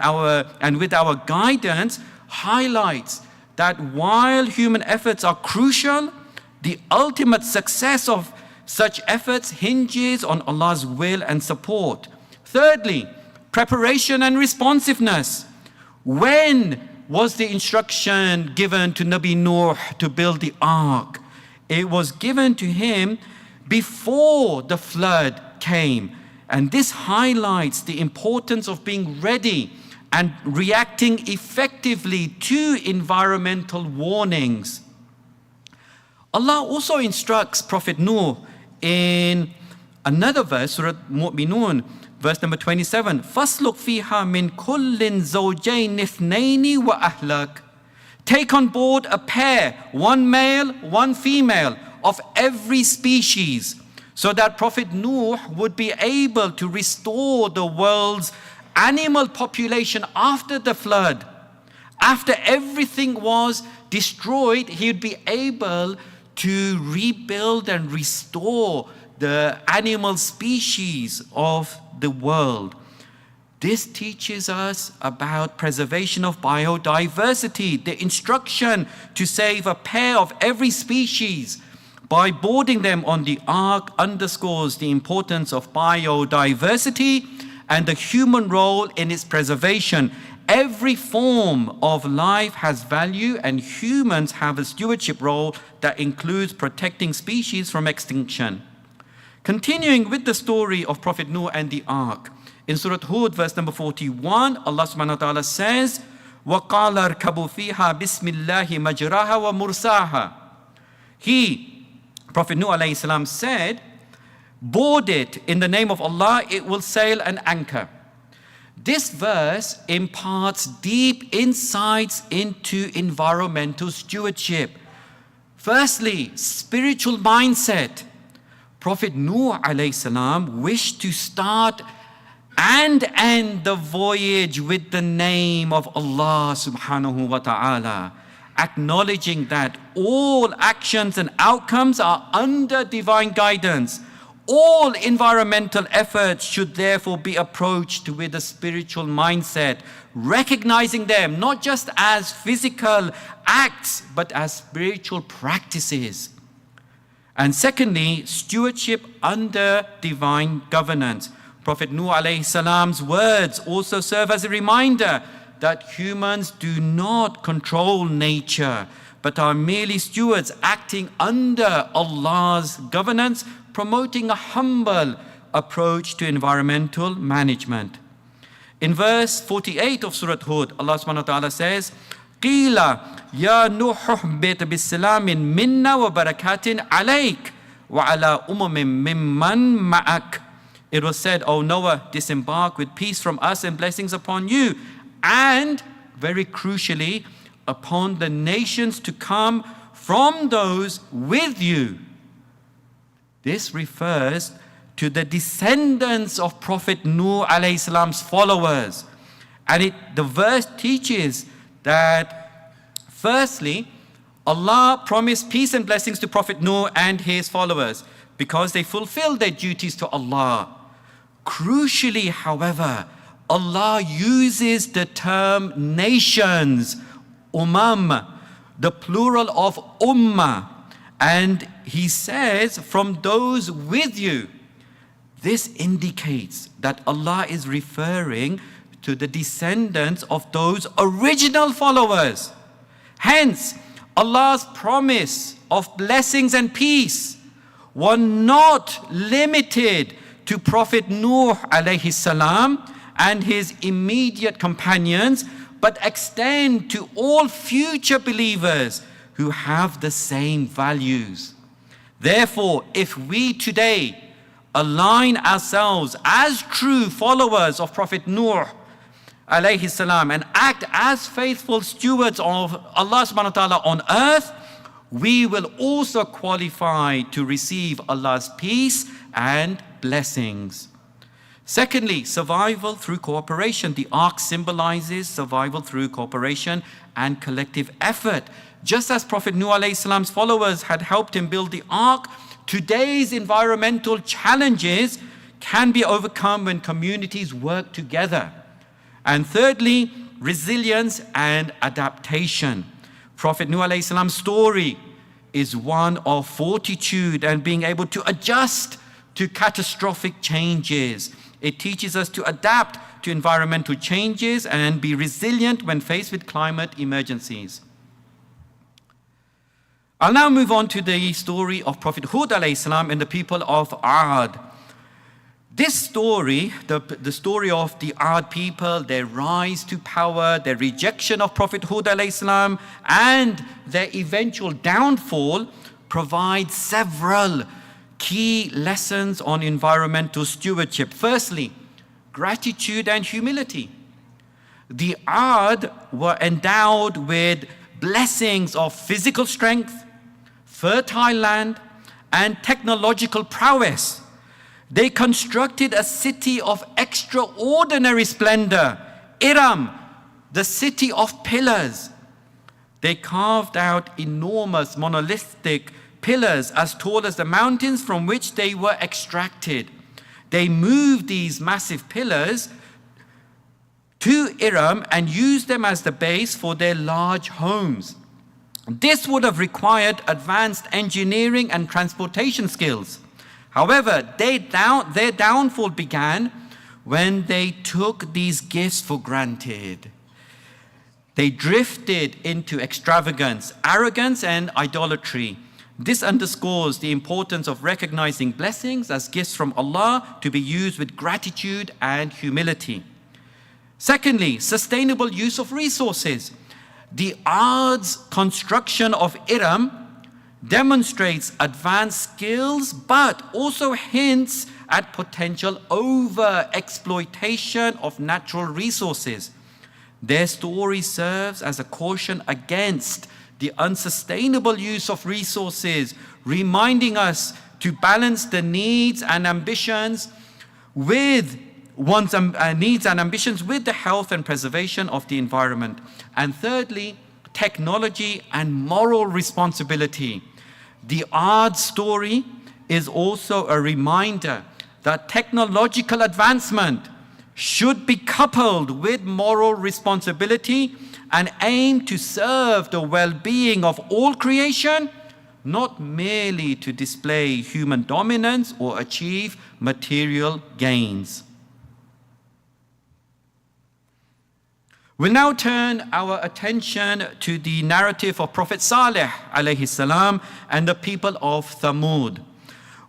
with our guidance highlights that while human efforts are crucial, the ultimate success of such efforts hinges on Allah's will and support. Thirdly, preparation and responsiveness. When was the instruction given to Nabi Nuh to build the ark? It was given to him before the flood came. And this highlights the importance of being ready and reacting effectively to environmental warnings. Allah also instructs Prophet Nuh in another verse, Surah Mu'minun, verse number 27, فَاسْلُكْ فِيهَا مِنْ كُلٍّ زَوْجَيْنِ اثْنَيْنِ وَأَهْلَكَ. Take on board a pair, one male, one female, of every species, so that Prophet Nuh would be able to restore the world's animal population after the flood. After everything was destroyed, he would be able to rebuild and restore the animal species of the world. This teaches us about preservation of biodiversity. The instruction to save a pair of every species by boarding them on the ark underscores the importance of biodiversity and the human role in its preservation. Every form of life has value, and humans have a stewardship role that includes protecting species from extinction. Continuing with the story of Prophet Nuh and the ark, In Surah Hud, verse number 41, Allah subhanahu wa ta'ala says, وَقَالَ ارْكَبُوا فِيهَا بِسْمِ اللَّهِ مَجْرَاهَا وَمُرْسَاهَا. He, Prophet Nuh alayhi salam, said, board it in the name of Allah, it will sail and anchor. This verse imparts deep insights into environmental stewardship. Firstly, spiritual mindset. Prophet Nuh alayhi salam wished to start and end the voyage with the name of Allah subhanahu wa ta'ala, acknowledging that all actions and outcomes are under divine guidance. All environmental efforts should therefore be approached with a spiritual mindset, recognizing them not just as physical acts, but as spiritual practices. And secondly, stewardship under divine governance. Prophet Nuh alayhi salam's words also serve as a reminder that humans do not control nature, but are merely stewards acting under Allah's governance, promoting a humble approach to environmental management. In verse 48 of Surah Hud, Allah subhanahu wa ta'ala says, قِيلَ يَا نُوحُ اهْبِطْ بِالسَّلَامٍ مِنَّا وَبَرَكَاتٍ عَلَيْكَ وَعَلَىٰ أُمَمٍ مِّمَّنْ مَعَكَ. It was said, O Noah, disembark with peace from us and blessings upon you, and, very crucially, upon the nations to come from those with you. This refers to the descendants of Prophet Nuh alayhi salam's followers. And the verse teaches that, firstly, Allah promised peace and blessings to Prophet Nuh and his followers because they fulfilled their duties to Allah. Crucially, however, Allah uses the term nations, the plural of ummah, and He says, from those with you. This indicates that Allah is referring to the descendants of those original followers. Hence, Allah's promise of blessings and peace were not limited to Prophet Nuh alayhi salam and his immediate companions, but extend to all future believers who have the same values. Therefore, if we today align ourselves as true followers of Prophet Nuh alayhi salam and act as faithful stewards of Allah subhanahu wa ta'ala on earth, we will also qualify to receive Allah's peace and blessings. Secondly, survival through cooperation. The ark symbolizes survival through cooperation and collective effort. Just as Prophet Nuh alayhi salam's followers had helped him build the ark, today's environmental challenges can be overcome when communities work together. And thirdly, resilience and adaptation. Prophet Nuh alayhi salam's story is one of fortitude and being able to adjust to catastrophic changes. It teaches us to adapt to environmental changes and be resilient when faced with climate emergencies. I'll now move on to the story of Prophet Hud alayhi salam and the people of Ad. This story, the story of the Ad people, their rise to power, their rejection of Prophet Hud alayhi salam, and their eventual downfall, provides several key lessons on environmental stewardship. Firstly, gratitude and humility. The Ad were endowed with blessings of physical strength, fertile land, and technological prowess. They constructed a city of extraordinary splendor, Iram, the city of pillars. They carved out enormous monolithic pillars as tall as the mountains from which they were extracted. They moved these massive pillars to Iram and used them as the base for their large homes. This would have required advanced engineering and transportation skills. However, their downfall began when they took these gifts for granted. They drifted into extravagance, arrogance, and idolatry. This underscores the importance of recognizing blessings as gifts from Allah to be used with gratitude and humility. Secondly, sustainable use of resources. The Ard's construction of Iram demonstrates advanced skills, but also hints at potential over-exploitation of natural resources. Their story serves as a caution against the unsustainable use of resources, reminding us to balance the needs and ambitions with the health and preservation of the environment. And thirdly, technology and moral responsibility. The Ard story is also a reminder that technological advancement should be coupled with moral responsibility and aim to serve the well-being of all creation, not merely to display human dominance or achieve material gains. We'll now turn our attention to the narrative of Prophet Saleh alayhi salam and the people of Thamud.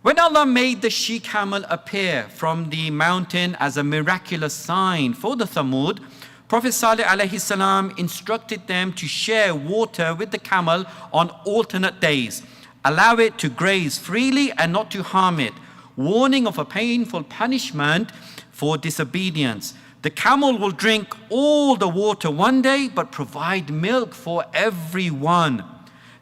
When Allah made the she-camel appear from the mountain as a miraculous sign for the Thamud, Prophet Saleh alayhi salam instructed them to share water with the camel on alternate days, allow it to graze freely and not to harm it, warning of a painful punishment for disobedience. The camel will drink all the water one day, but provide milk for everyone.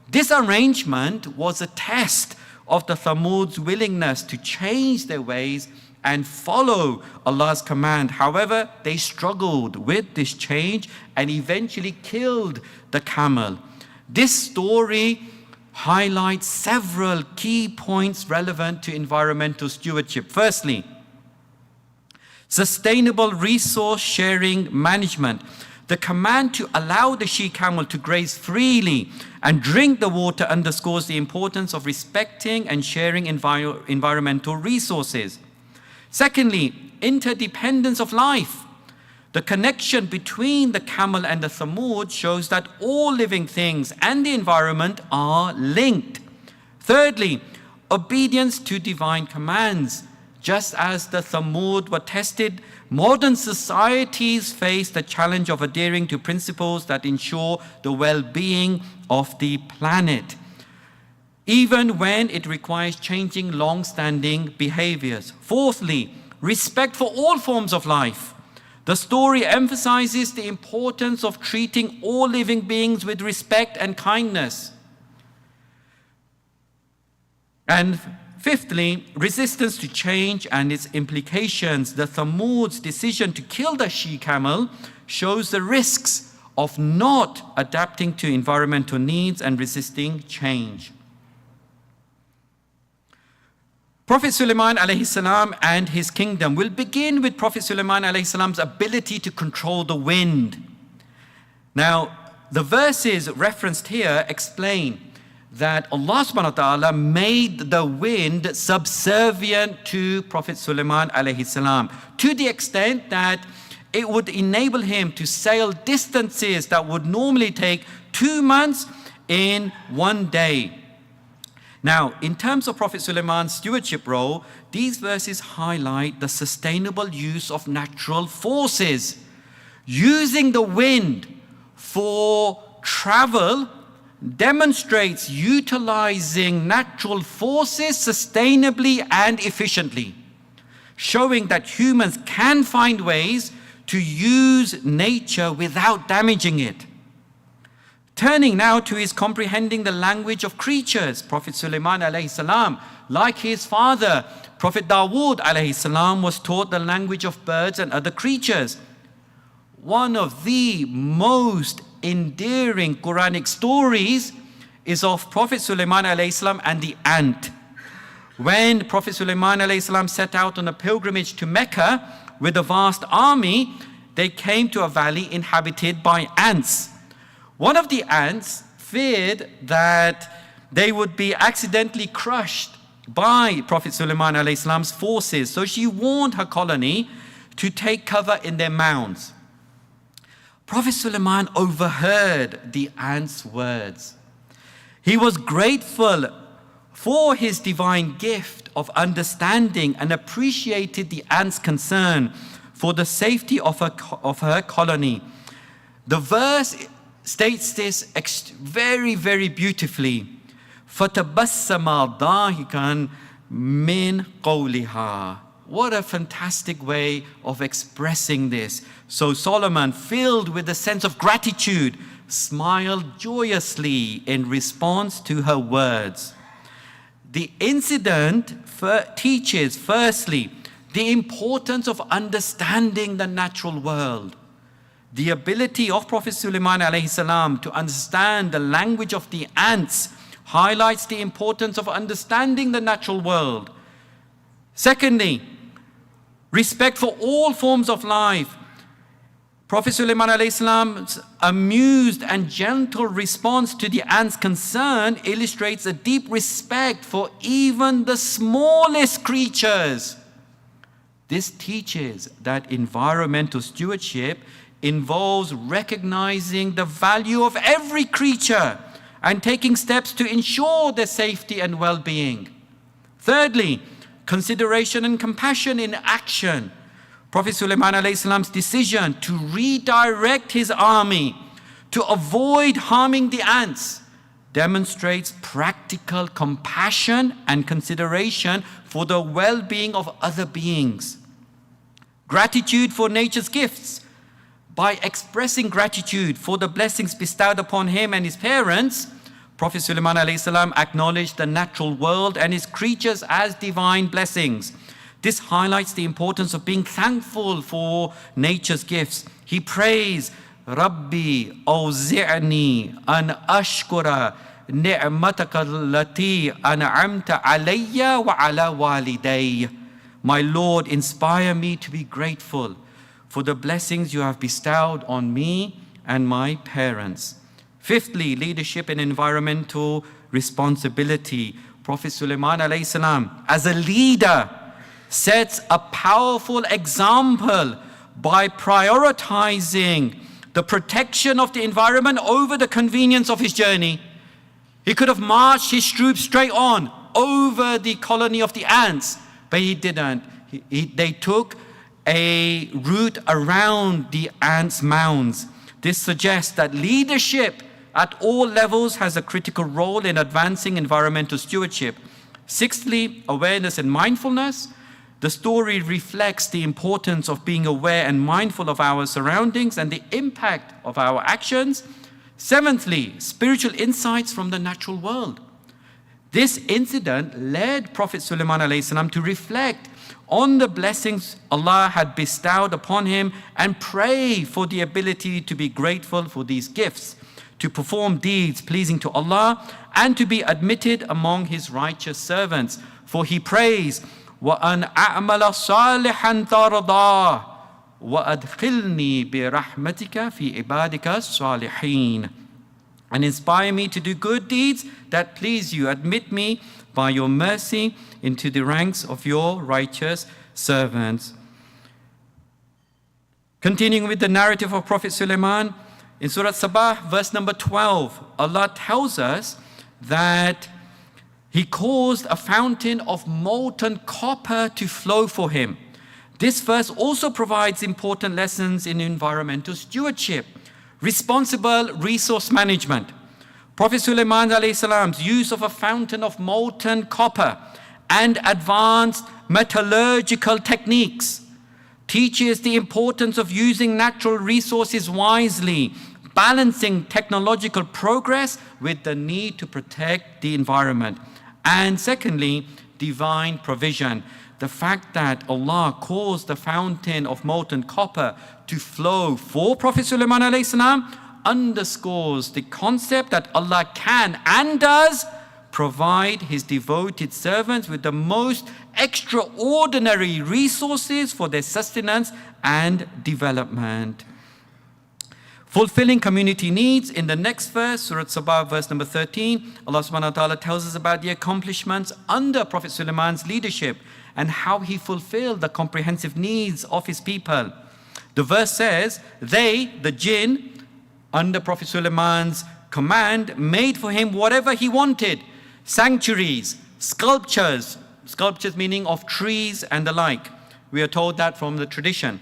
This arrangement was a test of the Thamud's willingness to change their ways and follow Allah's command. However, they struggled with this change and eventually killed the camel. This story highlights several key points relevant to environmental stewardship. Firstly, sustainable resource sharing management. The command to allow the she-camel to graze freely and drink the water underscores the importance of respecting and sharing environmental resources. Secondly, interdependence of life. The connection between the camel and the Thamud shows that all living things and the environment are linked. Thirdly, obedience to divine commands. Just as the Thamud were tested, modern societies face the challenge of adhering to principles that ensure the well-being of the planet, even when it requires changing long-standing behaviors. Fourthly, respect for all forms of life. The story emphasizes the importance of treating all living beings with respect and kindness. And fifthly, resistance to change and its implications. The Thamud's decision to kill the she-camel shows the risks of not adapting to environmental needs and resisting change. Prophet Sulaiman alayhi salam and his kingdom. Will begin with Prophet Sulaiman alayhi salam's ability to control the wind. Now, the verses referenced here explain that Allah subhanahu wa ta'ala made the wind subservient to Prophet Sulaiman alayhi salam, to the extent that it would enable him to sail distances that would normally take 2 months in 1 day. Now, in terms of Prophet Sulaiman's stewardship role, these verses highlight the sustainable use of natural forces. Using the wind for travel demonstrates utilizing natural forces sustainably and efficiently, showing that humans can find ways to use nature without damaging it. Turning now to his comprehending the language of creatures, Prophet Sulaiman alayhi salam, like his father, Prophet Dawood alayhi salam, was taught the language of birds and other creatures. One of the most endearing Quranic stories is of Prophet Sulaiman alayhi salam and the ant. When Prophet Sulaiman alayhi salam set out on a pilgrimage to Mecca with a vast army, they came to a valley inhabited by ants. One of the ants feared that they would be accidentally crushed by Prophet Sulaiman alayhi salam's forces, so she warned her colony to take cover in their mounds. Prophet Sulaiman overheard the ant's words. He was grateful for his divine gift of understanding and appreciated the ant's concern for the safety of her colony. The verse states this very, very beautifully. فَتَبَسَّمَ ضَاحِكًا مِنْ قَوْلِهَا. What a fantastic way of expressing this. So Solomon, filled with a sense of gratitude, smiled joyously in response to her words. The incident teaches, firstly, the importance of understanding the natural world. The ability of Prophet Sulaiman alayhi salam to understand the language of the ants highlights the importance of understanding the natural world. Secondly, respect for all forms of life. Prophet Sulaiman alayhi salam's amused and gentle response to the ant's concern illustrates a deep respect for even the smallest creatures. This teaches that environmental stewardship involves recognizing the value of every creature and taking steps to ensure their safety and well-being. Thirdly, consideration and compassion in action. Prophet Sulaiman alayhi salam's decision to redirect his army to avoid harming the ants demonstrates practical compassion and consideration for the well-being of other beings. Gratitude for nature's gifts. By expressing gratitude for the blessings bestowed upon him and his parents, Prophet Sulaiman alayhi salam acknowledged the natural world and its creatures as divine blessings. This highlights the importance of being thankful for nature's gifts. He prays, Rabbi awzi'ni an ashkura ni'mataka allati an'amta alayya wa ala walidayya. My Lord, inspire me to be grateful for the blessings you have bestowed on me and my parents. Fifthly, leadership and environmental responsibility. Prophet Sulaiman alayhi salam, as a leader, sets a powerful example by prioritizing the protection of the environment over the convenience of his journey. He could have marched his troops straight on over the colony of the ants, but he didn't. They took a route around the ants' mounds. This suggests that leadership at all levels has a critical role in advancing environmental stewardship. Sixthly, awareness and mindfulness. The story reflects the importance of being aware and mindful of our surroundings and the impact of our actions. Seventhly, spiritual insights from the natural world. This incident led Prophet Sulaiman alayhi salam to reflect on the blessings Allah had bestowed upon him and pray for the ability to be grateful for these gifts, to perform deeds pleasing to Allah, and to be admitted among his righteous servants. For he prays, وَأَنْ أَعْمَلَ صَالِحًا تَرْضَاهُ وَأَدْخِلْنِي بِرَحْمَتِكَ فِي عِبَادِكَ الصَّالِحِينَ. And inspire me to do good deeds that please you. Admit me by your mercy into the ranks of your righteous servants. Continuing with the narrative of Prophet Sulaiman, in Surah Sabah, verse number 12, Allah tells us that He caused a fountain of molten copper to flow for him. This verse also provides important lessons in environmental stewardship, responsible resource management. Prophet Sulaiman alayhi salam's use of a fountain of molten copper and advanced metallurgical techniques teaches the importance of using natural resources wisely, balancing technological progress with the need to protect the environment. And secondly, divine provision. The fact that Allah caused the fountain of molten copper to flow for Prophet Sulaiman alayhi salam underscores the concept that Allah can and does provide His devoted servants with the most extraordinary resources for their sustenance and development. Fulfilling community needs. In the next verse, Surah Sabah, verse number 13, Allah subhanahu wa ta'ala tells us about the accomplishments under Prophet Sulaiman's leadership and how he fulfilled the comprehensive needs of his people. The verse says, they, the jinn, under Prophet Sulaiman's command, made for him whatever he wanted: sanctuaries, sculptures meaning of trees and the like. We are told that from the tradition.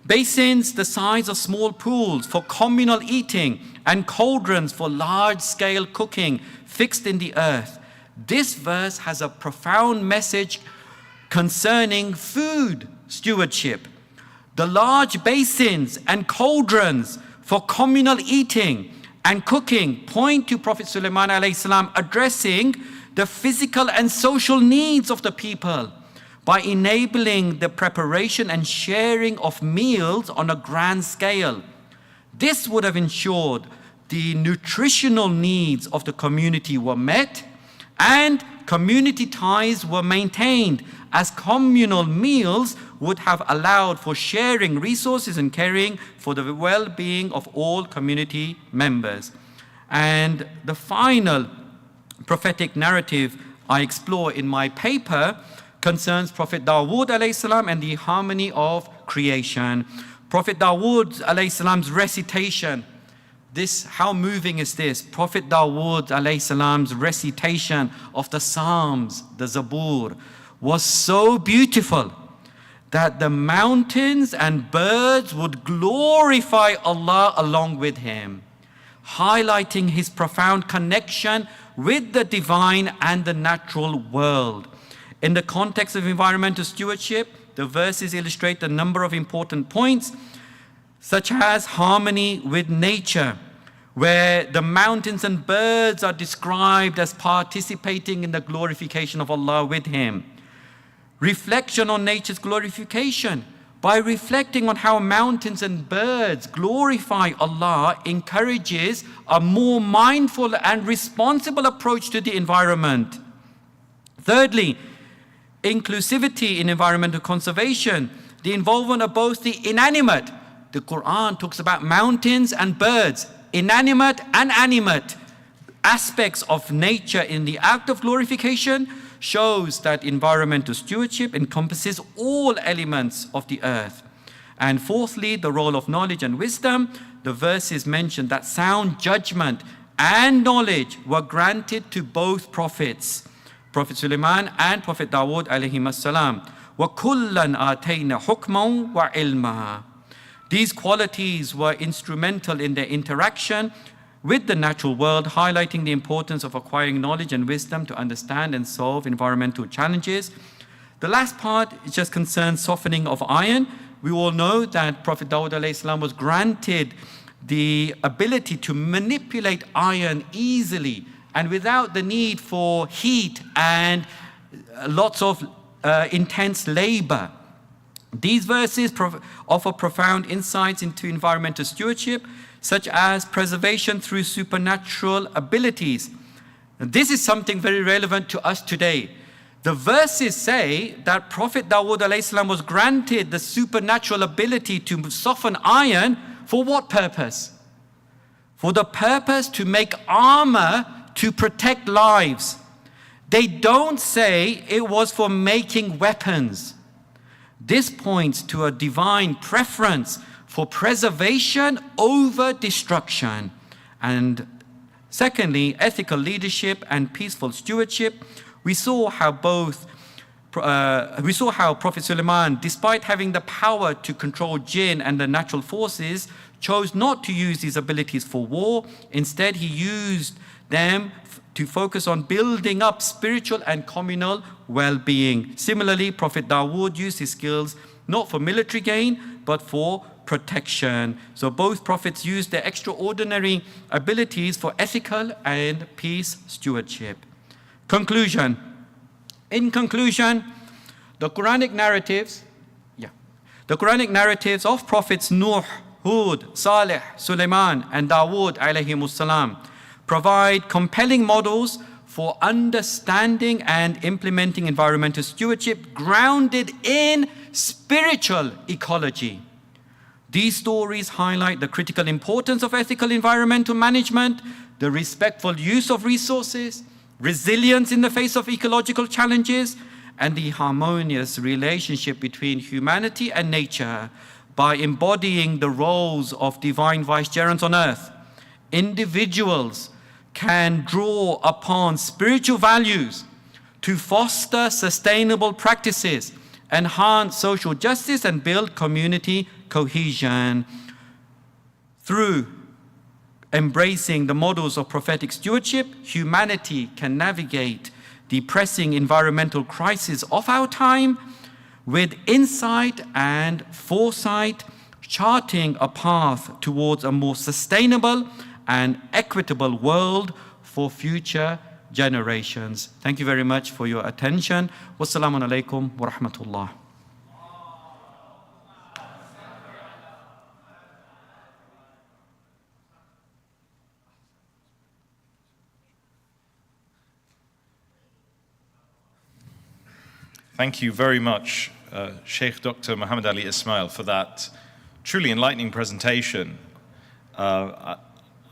Basins the size of small pools for communal eating, and cauldrons for large-scale cooking fixed in the earth. This verse has a profound message concerning food stewardship. The large basins and cauldrons for communal eating and cooking point to Prophet Sulaiman alayhi salam addressing the physical and social needs of the people by enabling the preparation and sharing of meals on a grand scale. This would have ensured the nutritional needs of the community were met and community ties were maintained, as communal meals would have allowed for sharing resources and caring for the well-being of all community members. And the final prophetic narrative I explore in my paper concerns Prophet Dawood alayhi salam and the harmony of creation. Prophet Dawood alayhi salam's recitation, how moving is this? Prophet Dawood alayhi salam's recitation of the Psalms, the Zabur, was so beautiful that the mountains and birds would glorify Allah along with him, highlighting his profound connection with the divine and the natural world. In the context of environmental stewardship, the verses illustrate a number of important points, such as harmony with nature, where the mountains and birds are described as participating in the glorification of Allah with him. Reflection on nature's glorification. By reflecting on how mountains and birds glorify Allah encourages a more mindful and responsible approach to the environment. Thirdly, inclusivity in environmental conservation, the involvement of both the inanimate. The Quran talks about mountains and birds, inanimate and animate aspects of nature in the act of glorification, shows that environmental stewardship encompasses all elements of the earth. And fourthly, the role of knowledge and wisdom. The verses mention that sound judgment and knowledge were granted to both prophets, Prophet Sulaiman and Prophet Dawood alayhi salam. وَكُلًّا آتَيْنَا حُكْمًا وَعِلْمًا. These qualities were instrumental in their interaction with the natural world, highlighting the importance of acquiring knowledge and wisdom to understand and solve environmental challenges. The last part just concerns softening of iron. We all know that Prophet Dawud alayhi salam was granted the ability to manipulate iron easily and without the need for heat and lots of intense labor. These verses offer profound insights into environmental stewardship, such as preservation through supernatural abilities. This is something very relevant to us today. The verses say that Prophet Dawood alayhi salam was granted the supernatural ability to soften iron. For what purpose? For the purpose to make armor to protect lives. They don't say it was for making weapons. This points to a divine preference for preservation over destruction. And secondly, ethical leadership and peaceful stewardship. We saw how Prophet Sulaiman, despite having the power to control jinn and the natural forces, chose not to use these abilities for war. Instead, he used them to focus on building up spiritual and communal well-being. Similarly, Prophet Dawood used his skills not for military gain, but for protection. So both prophets used their extraordinary abilities for ethical and peace stewardship. Conclusion. In conclusion, the Quranic narratives of prophets Nuh, Hud, Saleh, Sulaiman, and Dawood alayhimus salam provide compelling models for understanding and implementing environmental stewardship grounded in spiritual ecology. These stories highlight the critical importance of ethical environmental management, the respectful use of resources, resilience in the face of ecological challenges, and the harmonious relationship between humanity and nature. By embodying the roles of divine vicegerents on earth, individuals can draw upon spiritual values to foster sustainable practices, enhance social justice, and build community cohesion. Through embracing the models of prophetic stewardship, humanity can navigate the pressing environmental crisis of our time with insight and foresight, charting a path towards a more sustainable and equitable world for future generations. Thank you very much for your attention. Wassalamu alaikum wa rahmatullah. Thank you very much, Sheikh Dr. Muhammad Ali Ismail, for that truly enlightening presentation.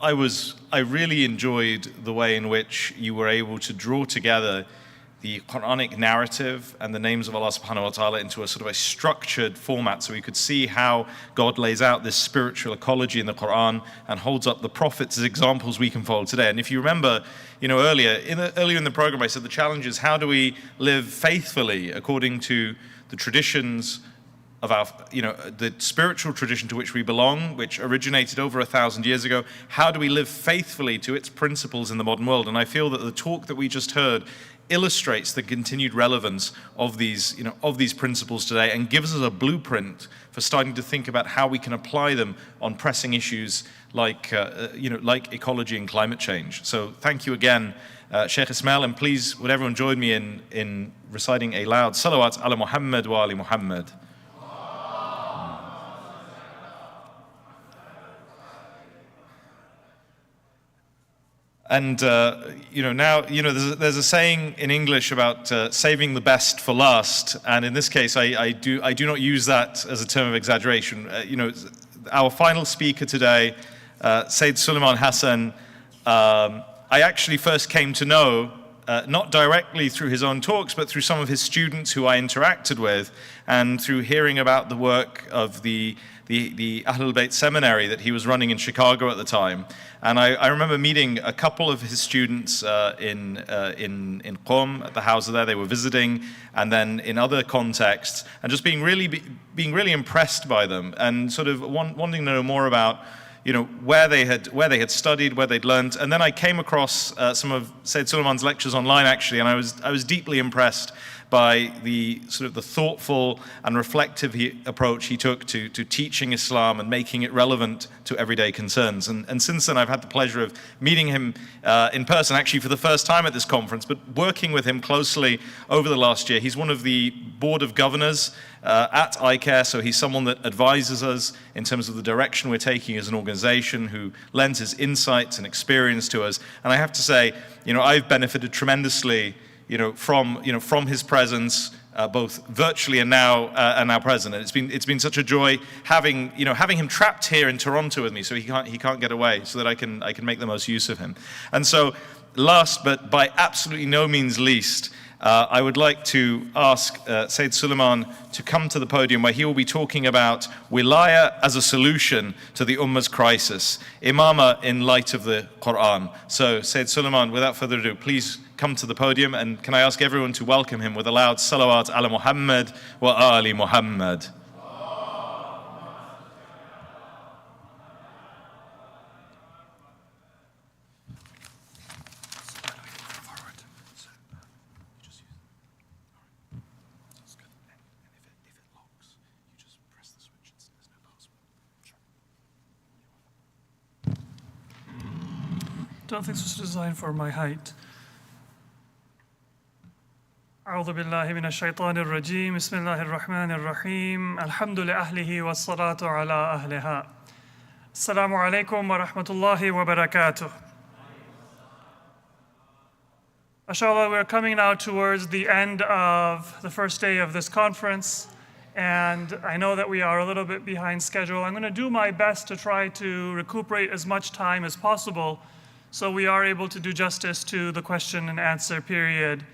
I really enjoyed the way in which you were able to draw together the Quranic narrative and the names of Allah subhanahu wa ta'ala into a sort of a structured format, so we could see how God lays out this spiritual ecology in the Quran and holds up the prophets as examples we can follow today. And if you remember, earlier in the program, I said the challenge is how do we live faithfully according to the traditions of our, the spiritual tradition to which we belong, which originated over 1,000 years ago. How do we live faithfully to its principles in the modern world? And I feel that the talk that we just heard illustrates the continued relevance of these, of these principles today, and gives us a blueprint for starting to think about how we can apply them on pressing issues like, like ecology and climate change. So thank you again, Sheikh Ismail, and please, would everyone join me in reciting a loud salawat ala Muhammad wa ali Muhammad. And now there's a saying in English about saving the best for last, and in this case, I do not use that as a term of exaggeration. Our final speaker today, Sayyid Suleiman Hassan, I actually first came to know not directly through his own talks, but through some of his students who I interacted with, and through hearing about the work of the Ahlul Bayt seminary that he was running in Chicago at the time. And I remember meeting a couple of his students in Qom at the house there. They were visiting, and then in other contexts, and just being really impressed by them, and sort of wanting to know more about where they had studied, where they'd learned. And then I came across some of Sayyid Suleiman's lectures online, actually, and I was deeply impressed by the sort of the thoughtful and reflective approach he took to teaching Islam and making it relevant to everyday concerns. And since then, I've had the pleasure of meeting him in person, actually for the first time at this conference, but working with him closely over the last year. He's one of the board of governors at ICAIR, so he's someone that advises us in terms of the direction we're taking as an organization, who lends his insights and experience to us. And I have to say, I've benefited tremendously from his presence, both virtually and now present. And it's been such a joy having him trapped here in Toronto with me, so he can't get away, so that I can make the most use of him. And so, last but by absolutely no means least, I would like to ask Sayyid Suleiman to come to the podium, where he will be talking about wilaya as a solution to the Ummah's crisis, Imamah in light of the Quran. So Sayyid Suleiman, without further ado, please come to the podium, and can I ask everyone to welcome him with a loud salawat ala Muhammad wa ali Muhammad. Don't think this was designed for my height. أعوذ بالله من الشيطان الرجيم بسم الله الرحمن الرحيم الحمد لأهله والصلاة على أهلها السلام عليكم ورحمة الله وبركاته. Inshallah, we're coming now towards the end of the first day of this conference, and I know that we are a little bit behind schedule. I'm going to do my best to try to recuperate as much time as possible so we are able to do justice to the question and answer period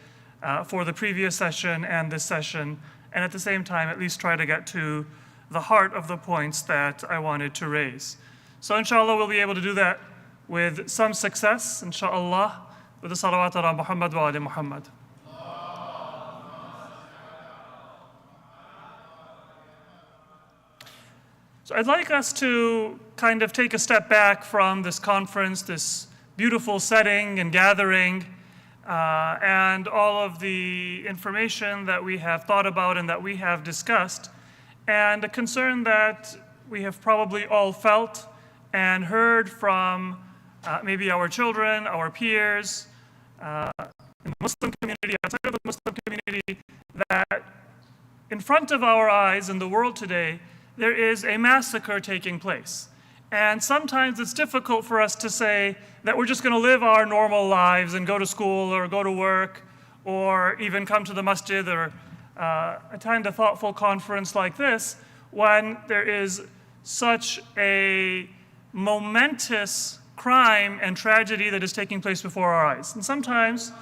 for the previous session and this session, and at the same time at least try to get to the heart of the points that I wanted to raise. So inshallah we'll be able to do that with some success, inshallah, with the salawat ala Muhammad wa ali Muhammad. So I'd like us to kind of take a step back from this conference, this beautiful setting and gathering, and all of the information that we have thought about and that we have discussed, and a concern that we have probably all felt and heard from maybe our children, our peers, in the Muslim community, outside of the Muslim community, that in front of our eyes in the world today, there is a massacre taking place. And sometimes it's difficult for us to say that we're just going to live our normal lives and go to school or go to work or even come to the masjid or attend a thoughtful conference like this when there is such a momentous crime and tragedy that is taking place before our eyes. And sometimes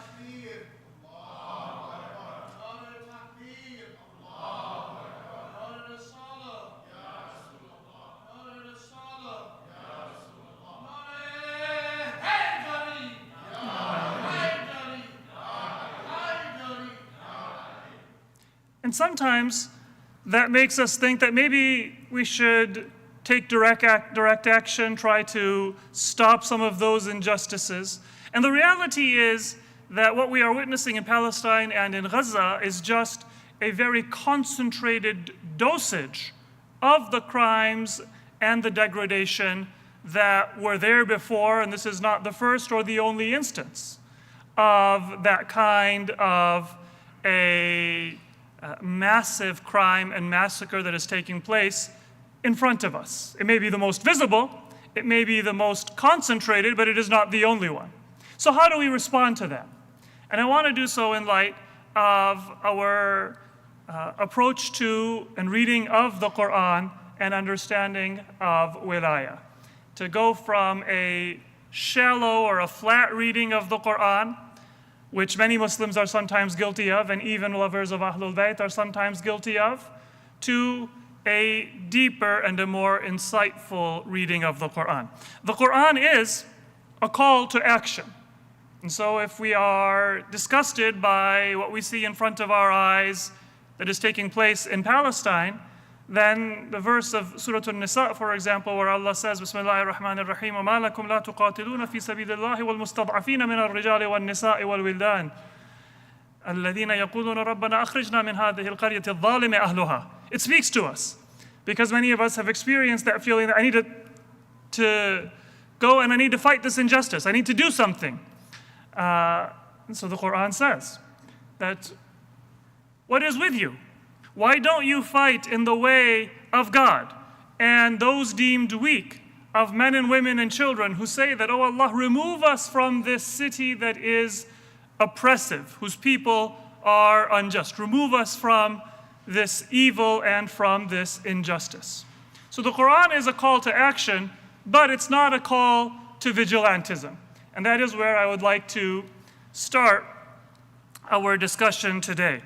that makes us think that maybe we should take direct action, try to stop some of those injustices. And the reality is that what we are witnessing in Palestine and in Gaza is just a very concentrated dosage of the crimes and the degradation that were there before, and this is not the first or the only instance of that kind of a massive crime and massacre that is taking place in front of us. It may be the most visible, it may be the most concentrated, but it is not the only one. So how do we respond to that? And I want to do so in light of our approach to and reading of the Quran and understanding of wilayah. To go from a shallow or a flat reading of the Quran, which many Muslims are sometimes guilty of, and even lovers of Ahlul Bayt are sometimes guilty of, to a deeper and a more insightful reading of the Quran. The Quran is a call to action. And so if we are disgusted by what we see in front of our eyes that is taking place in Palestine, then the verse of Surah An-Nisa, for example, where Allah says, Bismillahir Rahmanir Rahim, وَمَا لَكُمْ لَا تُقَاتِلُونَ فِي سَبِيلِ اللَّهِ وَالْمُسْتَضْعَفِينَ مِنَ الرِّجَالِ وَالنِّسَاءِ وَالْوِلْدَانِ الَّذِينَ يَقُولُونَ رَبَّنَا أَخْرِجْنَا مِنْ هَذِهِ الْقَرْيَةِ الظَّالِمِ أَهْلُهَا. It speaks to us, because many of us have experienced that feeling that I need to go and I need to fight this injustice. I need to do something. And so the Quran says that, what is with you? Why don't you fight in the way of God and those deemed weak of men and women and children who say that, oh Allah, remove us from this city that is oppressive, whose people are unjust. Remove us from this evil and from this injustice. So the Quran is a call to action, but it's not a call to vigilantism. And that is where I would like to start our discussion today.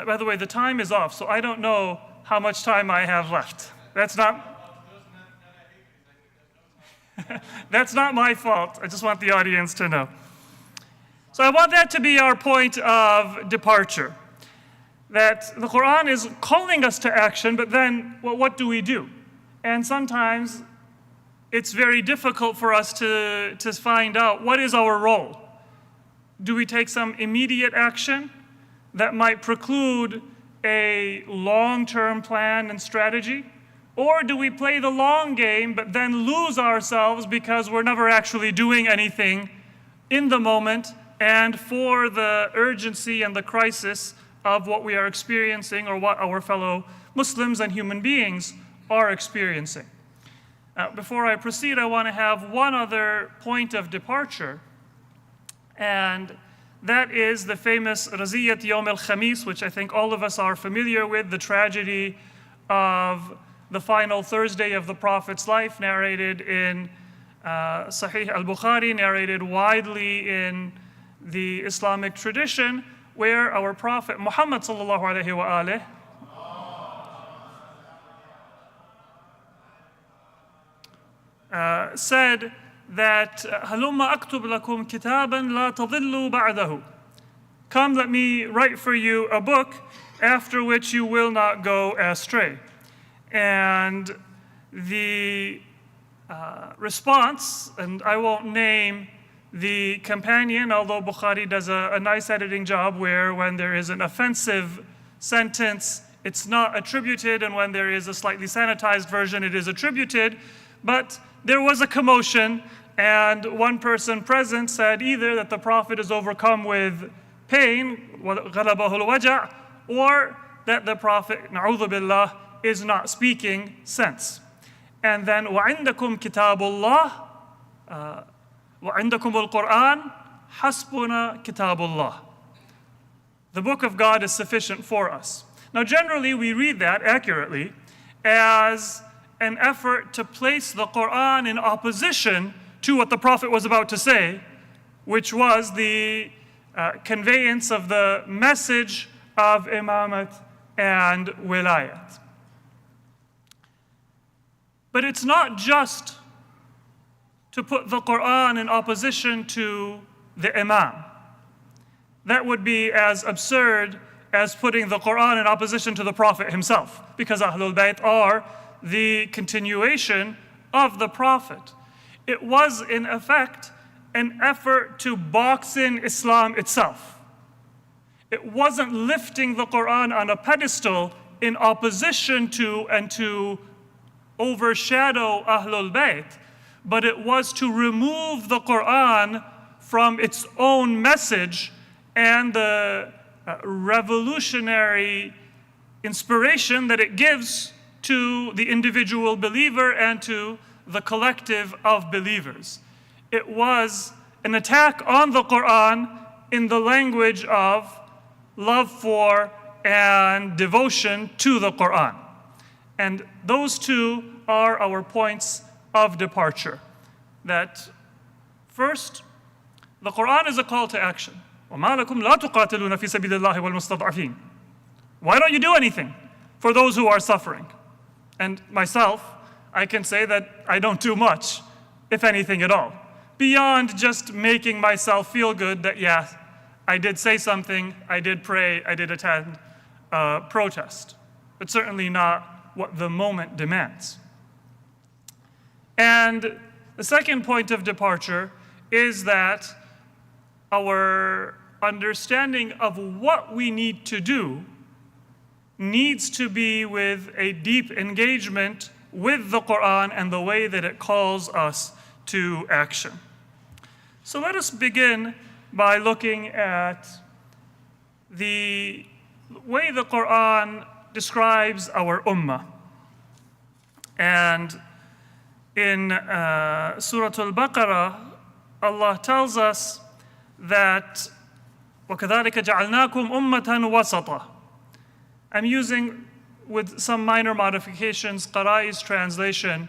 By the way, the time is off, so I don't know how much time I have left. That's not my fault. I just want the audience to know. So I want that to be our point of departure. That the Quran is calling us to action, but then, well, what do we do? And sometimes it's very difficult for us to find out what is our role. Do we take some immediate action that might preclude a long-term plan and strategy? Or do we play the long game but then lose ourselves because we're never actually doing anything in the moment and for the urgency and the crisis of what we are experiencing or what our fellow Muslims and human beings are experiencing? Before I proceed, I want to have one other point of departure, and that is the famous Raziyat Yawm al-Khamis, which I think all of us are familiar with, the tragedy of the final Thursday of the Prophet's life, narrated in Sahih al-Bukhari, narrated widely in the Islamic tradition, where our Prophet Muhammad sallallahu alaihi wa alihi said that هَلُمَّ أَكْتُبْ لَكُمْ كِتَابًا لَا تَضِلُّوا بَعْدَهُ. Come, let me write for you a book after which you will not go astray. And the response, and I won't name the companion, although Bukhari does a nice editing job where when there is an offensive sentence, it's not attributed, and when there is a slightly sanitized version, it is attributed. But there was a commotion, and one person present said either that the Prophet is overcome with pain, غَلَبَهُ الْوَجَعُ, or that the Prophet, na'udhu billah, is not speaking sense. And then وَعِنْدَكُمْ كِتَابُ اللَّهِ وَعِنْدَكُمُ الْقُرْآنِ حَسْبُنَا كِتَابُ اللَّهِ. The book of God is sufficient for us. Now generally we read that accurately as an effort to place the Quran in opposition to what the Prophet was about to say, which was the conveyance of the message of imamat and wilayat. But it's not just to put the Quran in opposition to the Imam. That would be as absurd as putting the Quran in opposition to the Prophet himself, because Ahlul Bayt are the continuation of the Prophet. It was, in effect, an effort to box in Islam itself. It wasn't lifting the Quran on a pedestal in opposition to and to overshadow Ahlul Bayt, but it was to remove the Quran from its own message and the revolutionary inspiration that it gives to the individual believer and to the collective of believers. It was an attack on the Quran in the language of love for and devotion to the Quran. And those two are our points of departure. That first, the Quran is a call to action. وَمَا لَكُمْ لَا تُقَاتِلُونَ فِي سَبِيلِ اللَّهِ وَالْمُسْتَضْعَفِينَ. Why don't you do anything for those who are suffering? And myself, I can say that I don't do much, if anything at all, beyond just making myself feel good that, yeah, I did say something, I did pray, I did attend a protest, but certainly not what the moment demands. And the second point of departure is that our understanding of what we need to do needs to be with a deep engagement with the Quran and the way that it calls us to action. So let us begin by looking at the way the Quran describes our ummah. And in Surah Al-Baqarah, Allah tells us that وَكَذَلِكَ جَعَلْنَاكُمْ أُمَّةً وَسَطًا. I'm using, with some minor modifications, Qarai's translation.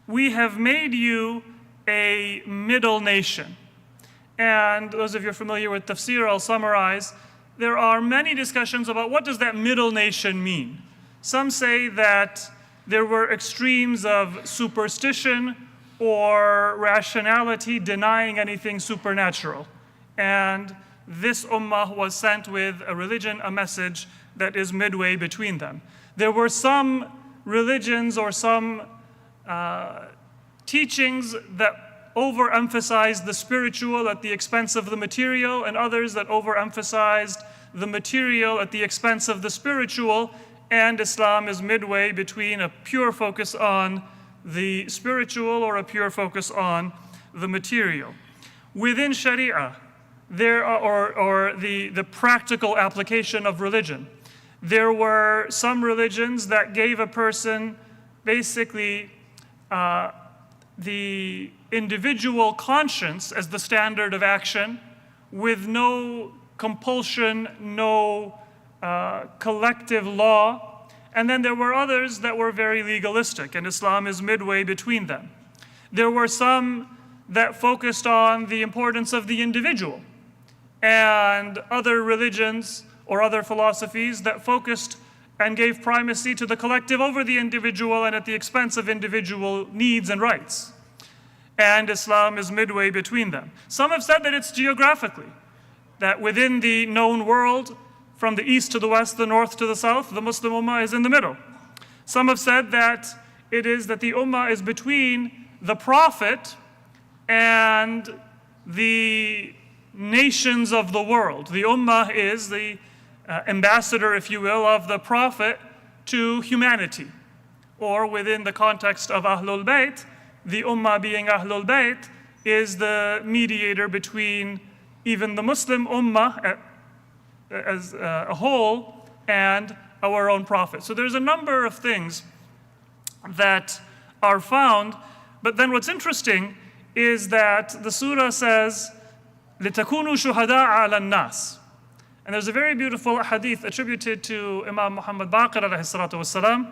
We have made you a middle nation. And those of you familiar with tafsir, I'll summarize. There are many discussions about what does that middle nation mean. Some say that there were extremes of superstition or rationality denying anything supernatural. And this ummah was sent with a religion, a message that is midway between them. There were some religions or some teachings that overemphasized the spiritual at the expense of the material, and others that overemphasized the material at the expense of the spiritual. And Islam is midway between a pure focus on the spiritual or a pure focus on the material. Within Sharia, there are, or the practical application of religion, there were some religions that gave a person basically the individual conscience as the standard of action, with no compulsion, no collective law. And then there were others that were very legalistic, and Islam is midway between them. There were some that focused on the importance of the individual, and other religions or other philosophies that focused and gave primacy to the collective over the individual and at the expense of individual needs and rights. And Islam is midway between them. Some have said that it's geographically, that within the known world, from the east to the west, the north to the south, the Muslim ummah is in the middle. Some have said that it is that the ummah is between the prophet and the nations of the world. The ummah is the ambassador, if you will, of the prophet to humanity. Or within the context of Ahlul Bayt, the ummah being Ahlul Bayt is the mediator between even the Muslim ummah as a whole and our own prophet. So there's a number of things that are found, but then what's interesting is that the surah says, لِتَكُونُوا شُهَدَاءَ عَلَى النَّاسِ. And there's a very beautiful hadith attributed to Imam Muhammad Baqir alayhi salatu wassalam,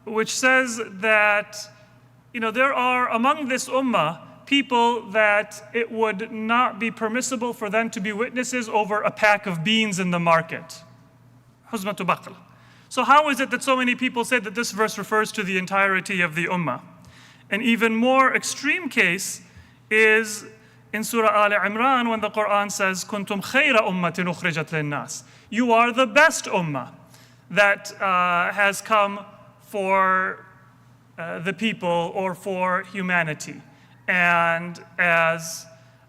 which says that, there are among this ummah people that it would not be permissible for them to be witnesses over a pack of beans in the market. Huzmatu Baqr. So how is it that so many people say that this verse refers to the entirety of the ummah? An even more extreme case is in Surah Al Imran when the Quran says, "Kuntum khayra ummatin ukhrijat lin-nas." You are the best ummah that has come for the people or for humanity. And as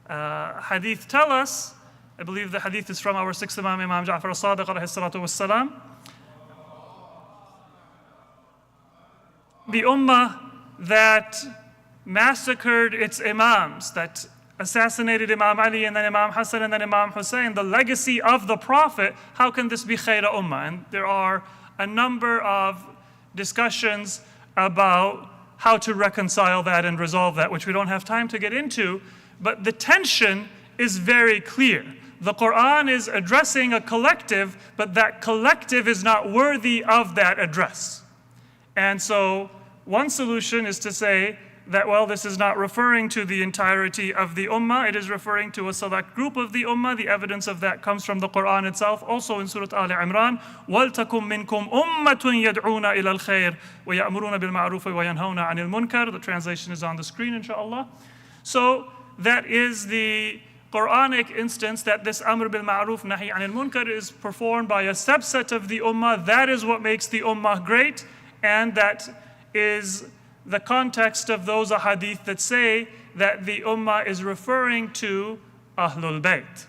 hadith tell us, I believe the hadith is from our sixth Imam, Imam Ja'far as-Sadiq alayhi salatu wassalam, the ummah that massacred its imams, that assassinated Imam Ali and then Imam Hassan and then Imam Hussein, the legacy of the Prophet, how can this be khayra ummah? And there are a number of discussions about how to reconcile that and resolve that, which we don't have time to get into, but the tension is very clear. The Quran is addressing a collective, but that collective is not worthy of that address. And so one solution is to say that, well, this is not referring to the entirety of the ummah, it is referring to a select group of the ummah. The evidence of that comes from the Quran itself, also in Surah Al Imran, وَلْتَكُمْ مِنْكُمْ أُمَّةٌ يَدْعُونَ إِلَى الْخَيْرِ وَيَأْمُرُونَ بِالْمَعْرُوفِ وَيَنْهَوْنَ عَنِ الْمُنْكَرِ. The translation is on the screen, inshallah. So that is the Quranic instance that this Amr bil Ma'ruf Nahi Anil Munkar is performed by a subset of the ummah. That is what makes the ummah great, and that is the context of those ahadith that say that the ummah is referring to Ahlul Bayt.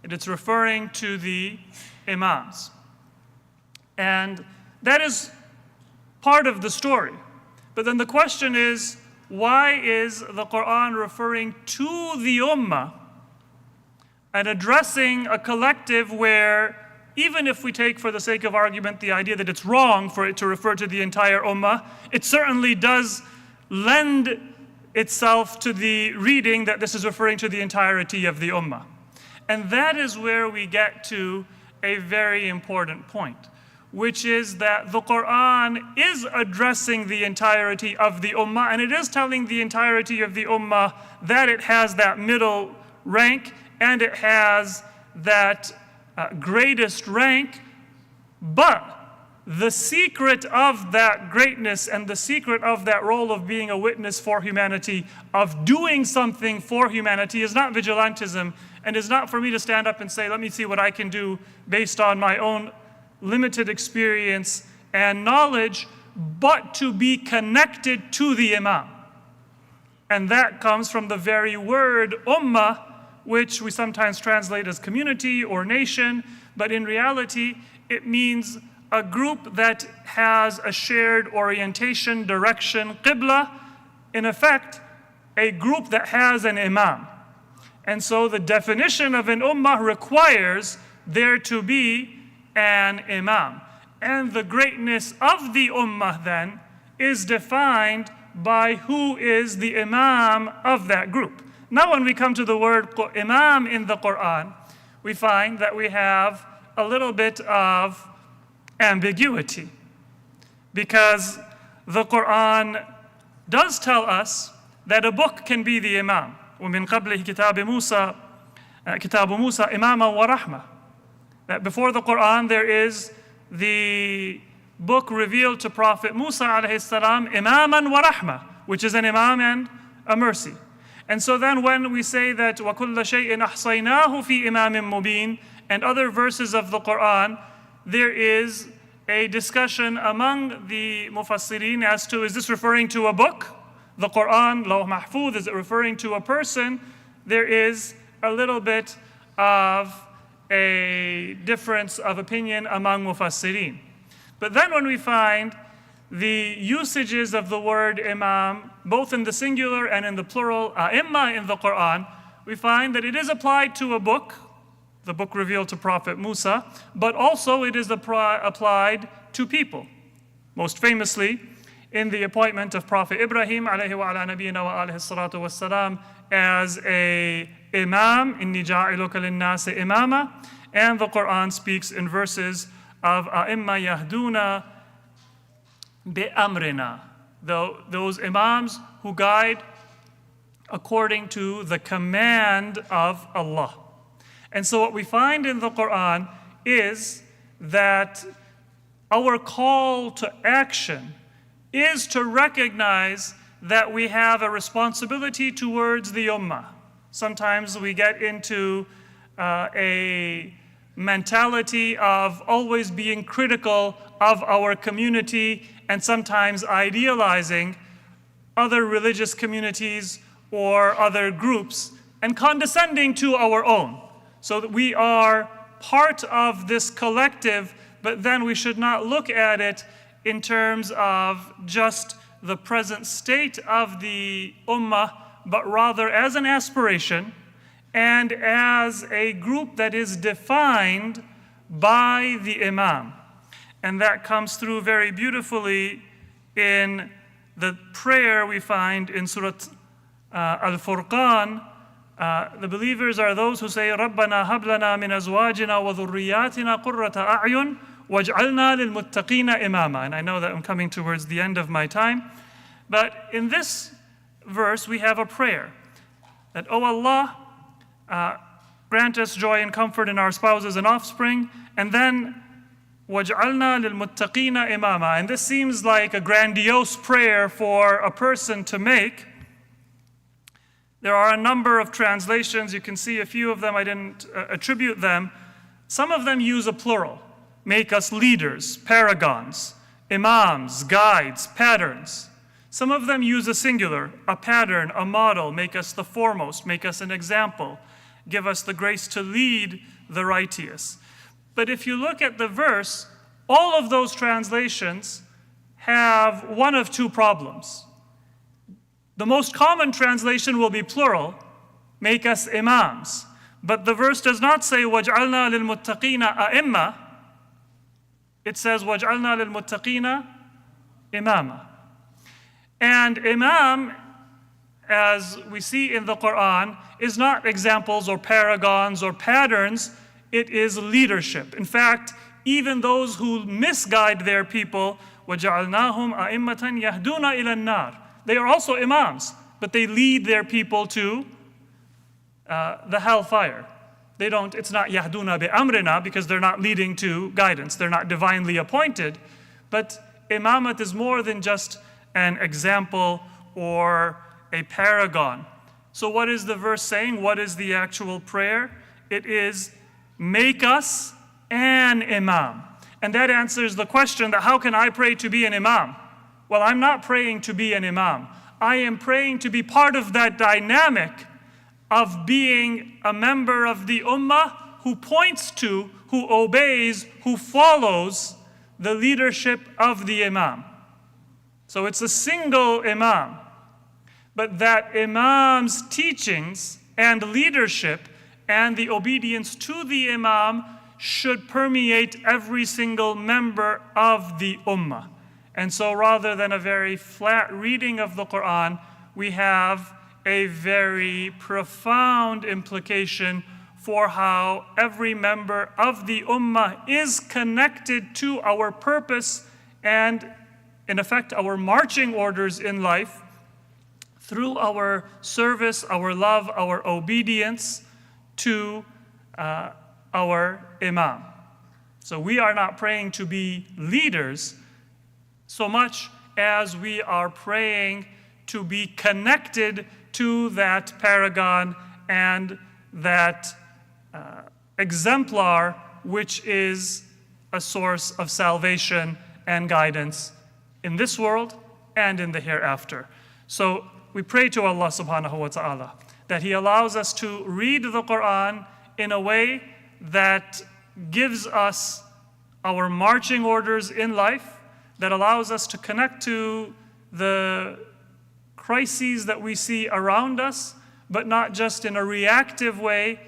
It's referring to the imams. And that is part of the story. But then the question is, why is the Quran referring to the ummah and addressing a collective where, even if we take for the sake of argument the idea that it's wrong for it to refer to the entire ummah, it certainly does lend itself to the reading that this is referring to the entirety of the ummah. And that is where we get to a very important point, which is that the Quran is addressing the entirety of the ummah, and it is telling the entirety of the ummah that it has that middle rank and it has that greatest rank, but the secret of that greatness and the secret of that role of being a witness for humanity, of doing something for humanity, is not vigilantism, and is not for me to stand up and say, let me see what I can do based on my own limited experience and knowledge, but to be connected to the Imam. And that comes from the very word ummah, which we sometimes translate as community or nation, but in reality, it means a group that has a shared orientation, direction, qibla, in effect, a group that has an imam. And so the definition of an ummah requires there to be an imam. And the greatness of the ummah then is defined by who is the imam of that group. Now when we come to the word imam in the Quran, we find that we have a little bit of ambiguity, because the Quran does tell us that a book can be the imam. وَمِن قَبْلِهِ كِتَابُ مُوسَى إِمَامًا وَرَحْمَةً. That before the Quran there is the book revealed to Prophet Musa alayhi salam, imaman wa rahma, which is an imam and a mercy. And so then when we say that وَكُلَّ شَيْءٍ أَحْصَيْنَاهُ فِي إِمَامٍ مُبِينٍ and other verses of the Quran, there is a discussion among the mufassirin as to, is this referring to a book? The Quran, Lawh Mahfuz, is it referring to a person? There is a little bit of a difference of opinion among mufassirin. But then when we find the usages of the word imam, both in the singular and in the plural, a'imma in the Quran, we find that it is applied to a book, the book revealed to Prophet Musa, but also it is applied to people. Most famously, in the appointment of Prophet Ibrahim alayhi wa ala nabiyyina wa alayhi salatu wassalam as a imam, inni ja'iluka linnasi imama, and the Quran speaks in verses of a'imma yahduna bi'amrina, those imams who guide according to the command of Allah. And so what we find in the Quran is that our call to action is to recognize that we have a responsibility towards the ummah. Sometimes we get into a mentality of always being critical of our community and sometimes idealizing other religious communities or other groups and condescending to our own. So that we are part of this collective, but then we should not look at it in terms of just the present state of the ummah, but rather as an aspiration and as a group that is defined by the imam. And that comes through very beautifully in the prayer we find in Surah Al-Furqan. The believers are those who say, رَبَّنَا هَبْ لَنَا مِنْ أَزْوَاجِنَا وَذُرِّيَّاتِنَا قُرَّةَ أَعْيُنٍ وَاجْعَلْنَا لِلْمُتَّقِينَ إِمَامًا. And I know that I'm coming towards the end of my time. But in this verse, we have a prayer that, oh Allah, grant us joy and comfort in our spouses and offspring. And then, وَاجْعَلْنَا لِلْمُتَّقِينَ إِمَامًا. And this seems like a grandiose prayer for a person to make. There are a number of translations. You can see a few of them. I didn't attribute them. Some of them use a plural. Make us leaders, paragons, imams, guides, patterns. Some of them use a singular, a pattern, a model. Make us the foremost. Make us an example. Give us the grace to lead the righteous. But if you look at the verse, all of those translations have one of two problems. The most common translation will be plural, make us imams. But the verse does not say, وَاجْعَلْنَا لِلْمُتَّقِينَ أَئِمَّةً. It says, وَاجْعَلْنَا لِلْمُتَّقِينَ إِمَامًا. And imam, as we see in the Quran, is not examples or paragons or patterns, it is leadership. In fact, even those who misguide their people, وَجَعَلْنَاهُمْ أَئِمَّةً يَهْدُونَ إِلَى النَّارِ. They are also imams, but they lead their people to the hellfire. It's not yahduna bi amrina because they're not leading to guidance. They're not divinely appointed. But imamat is more than just an example or a paragon. So what is the verse saying? What is the actual prayer? It is, make us an imam. And that answers the question that how can I pray to be an imam? Well, I'm not praying to be an imam. I am praying to be part of that dynamic of being a member of the ummah who points to, who obeys, who follows the leadership of the imam. So it's a single imam. But that imam's teachings and leadership and the obedience to the imam should permeate every single member of the ummah. And so rather than a very flat reading of the Quran, we have a very profound implication for how every member of the ummah is connected to our purpose and, in effect, our marching orders in life through our service, our love, our obedience to our imam. So we are not praying to be leaders so much as we are praying to be connected to that paragon and that exemplar, which is a source of salvation and guidance in this world and in the hereafter. So we pray to Allah subhanahu wa ta'ala that He allows us to read the Quran in a way that gives us our marching orders in life, that allows us to connect to the crises that we see around us, but not just in a reactive way,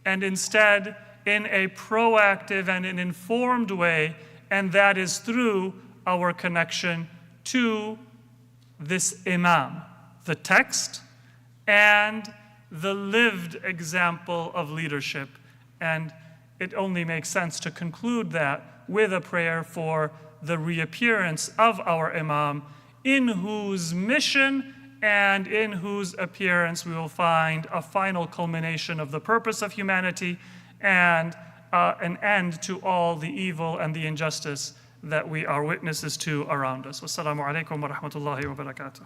and instead in a proactive and an informed way, and that is through our connection to this Imam, the text, and the lived example of leadership. And it only makes sense to conclude that with a prayer for the reappearance of our Imam, in whose mission and in whose appearance we will find a final culmination of the purpose of humanity and an end to all the evil and the injustice that we are witnesses to around us. Wassalamu alaikum wa rahmatullahi wa barakatuh.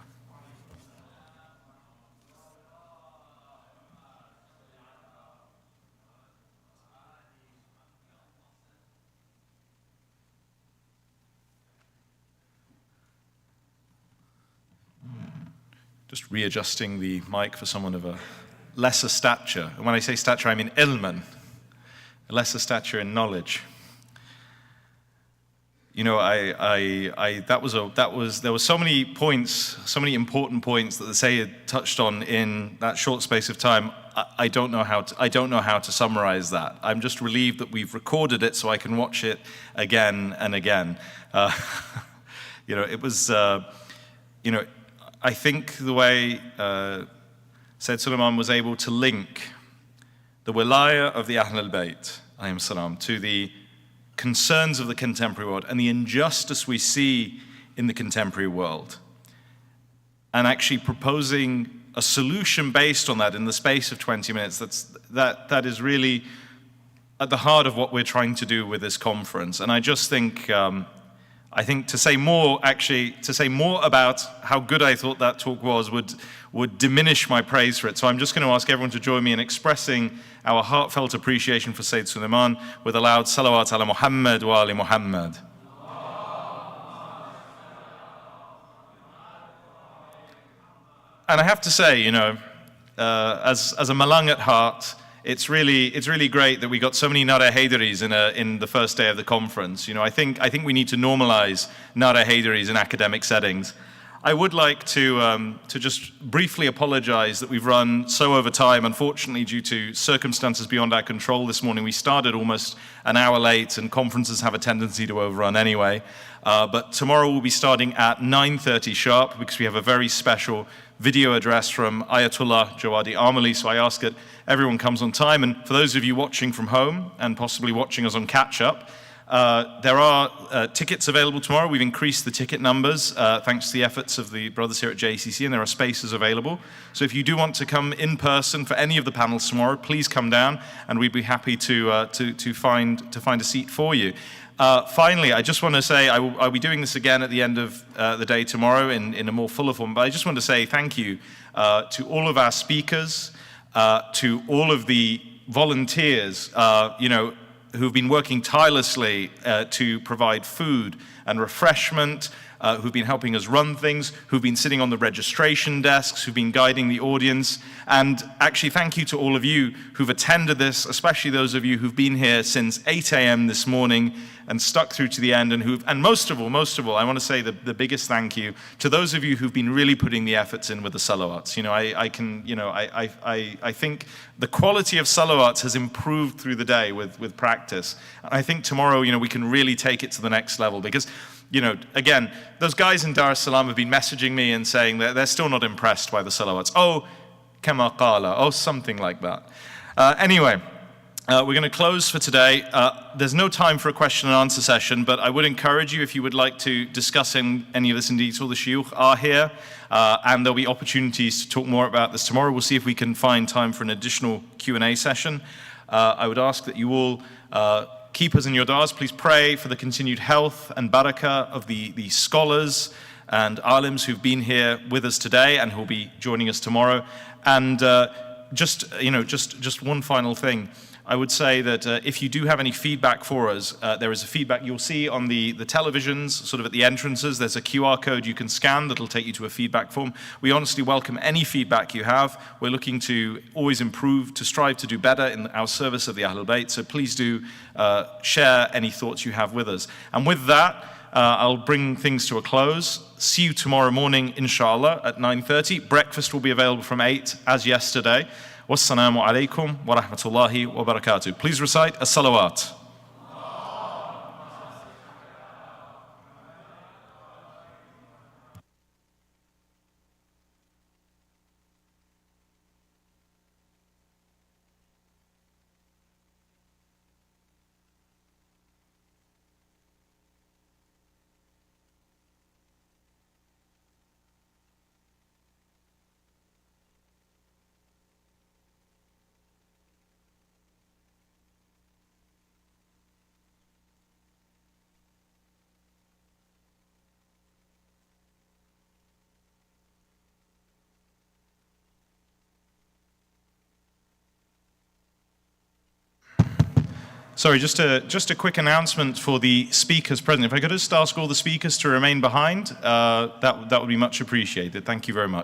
Just readjusting the mic for someone of a lesser stature. And when I say stature, I mean ilman, a lesser stature in knowledge. You know, there were so many points, so many important points that the Sayyid touched on in that short space of time. I don't know how to summarize that. I'm just relieved that we've recorded it so I can watch it again and again. You know, it was, you know, I think the way Sayyid Sulaiman was able to link the wilaya of the Ahl al-Bayt, alayhim salam, to the concerns of the contemporary world and the injustice we see in the contemporary world, and actually proposing a solution based on that in the space of 20 minutes, that is really at the heart of what we're trying to do with this conference. And I just think, to say more about how good I thought that talk was would diminish my praise for it. So I'm just going to ask everyone to join me in expressing our heartfelt appreciation for Sayyid Sulaiman with a loud salawat ala Muhammad wa ali Muhammad. And I have to say, you know, as a Malang at heart, it's really great that we got so many Nara Haidaris in the first day of the conference. You know, I think we need to normalize Nara Haidaris in academic settings. I would like to just briefly apologize that we've run so over time, unfortunately, due to circumstances beyond our control this morning. We started almost an hour late, and conferences have a tendency to overrun anyway. But tomorrow we'll be starting at 9:30 sharp, because we have a very special video address from Ayatollah Jawadi Amali, so I ask that everyone comes on time. And for those of you watching from home and possibly watching us on catch-up, there are tickets available tomorrow. We've increased the ticket numbers thanks to the efforts of the brothers here at JCC, and there are spaces available. So if you do want to come in person for any of the panels tomorrow, please come down, and we'd be happy to find a seat for you. Finally, I just want to say, I'll be doing this again at the end of the day tomorrow in a more fuller form, but I just want to say thank you to all of our speakers, to all of the volunteers, you know, who've been working tirelessly to provide food and refreshment, who've been helping us run things, who've been sitting on the registration desks, who've been guiding the audience. And actually, thank you to all of you who've attended this, especially those of you who've been here since 8 a.m. this morning and stuck through to the end, and most of all, I want to say the biggest thank you to those of you who've been really putting the efforts in with the salawats. You know, I think the quality of salawats has improved through the day with practice. And I think tomorrow, you know, we can really take it to the next level, because, you know, again, those guys in Dar es Salaam have been messaging me and saying that they're still not impressed by the salawats. Oh, kama qala, oh, something like that. Anyway, we're going to close for today. There's no time for a question and answer session, but I would encourage you, if you would like to discuss any of this in detail, the shuyukh are here, and there'll be opportunities to talk more about this tomorrow. We'll see if we can find time for an additional Q&A session. I would ask that you all keep us in your du'as. Please pray for the continued health and barakah of the scholars and alims who've been here with us today and who'll be joining us tomorrow. And just one final thing. I would say that if you do have any feedback for us, there is a feedback you'll see on the televisions, sort of at the entrances. There's a QR code you can scan that'll take you to a feedback form. We honestly welcome any feedback you have. We're looking to always improve, to strive to do better in our service of the Ahlul Bayt. So please do share any thoughts you have with us. And with that, I'll bring things to a close. See you tomorrow morning, inshallah, at 9:30. Breakfast will be available from 8, as yesterday. Wassalamu alaikum wa rahmatullahi wa barakatuh. Please recite as-salawat. Sorry, just a quick announcement for the speakers present. If I could just ask all the speakers to remain behind, that would be much appreciated. Thank you very much.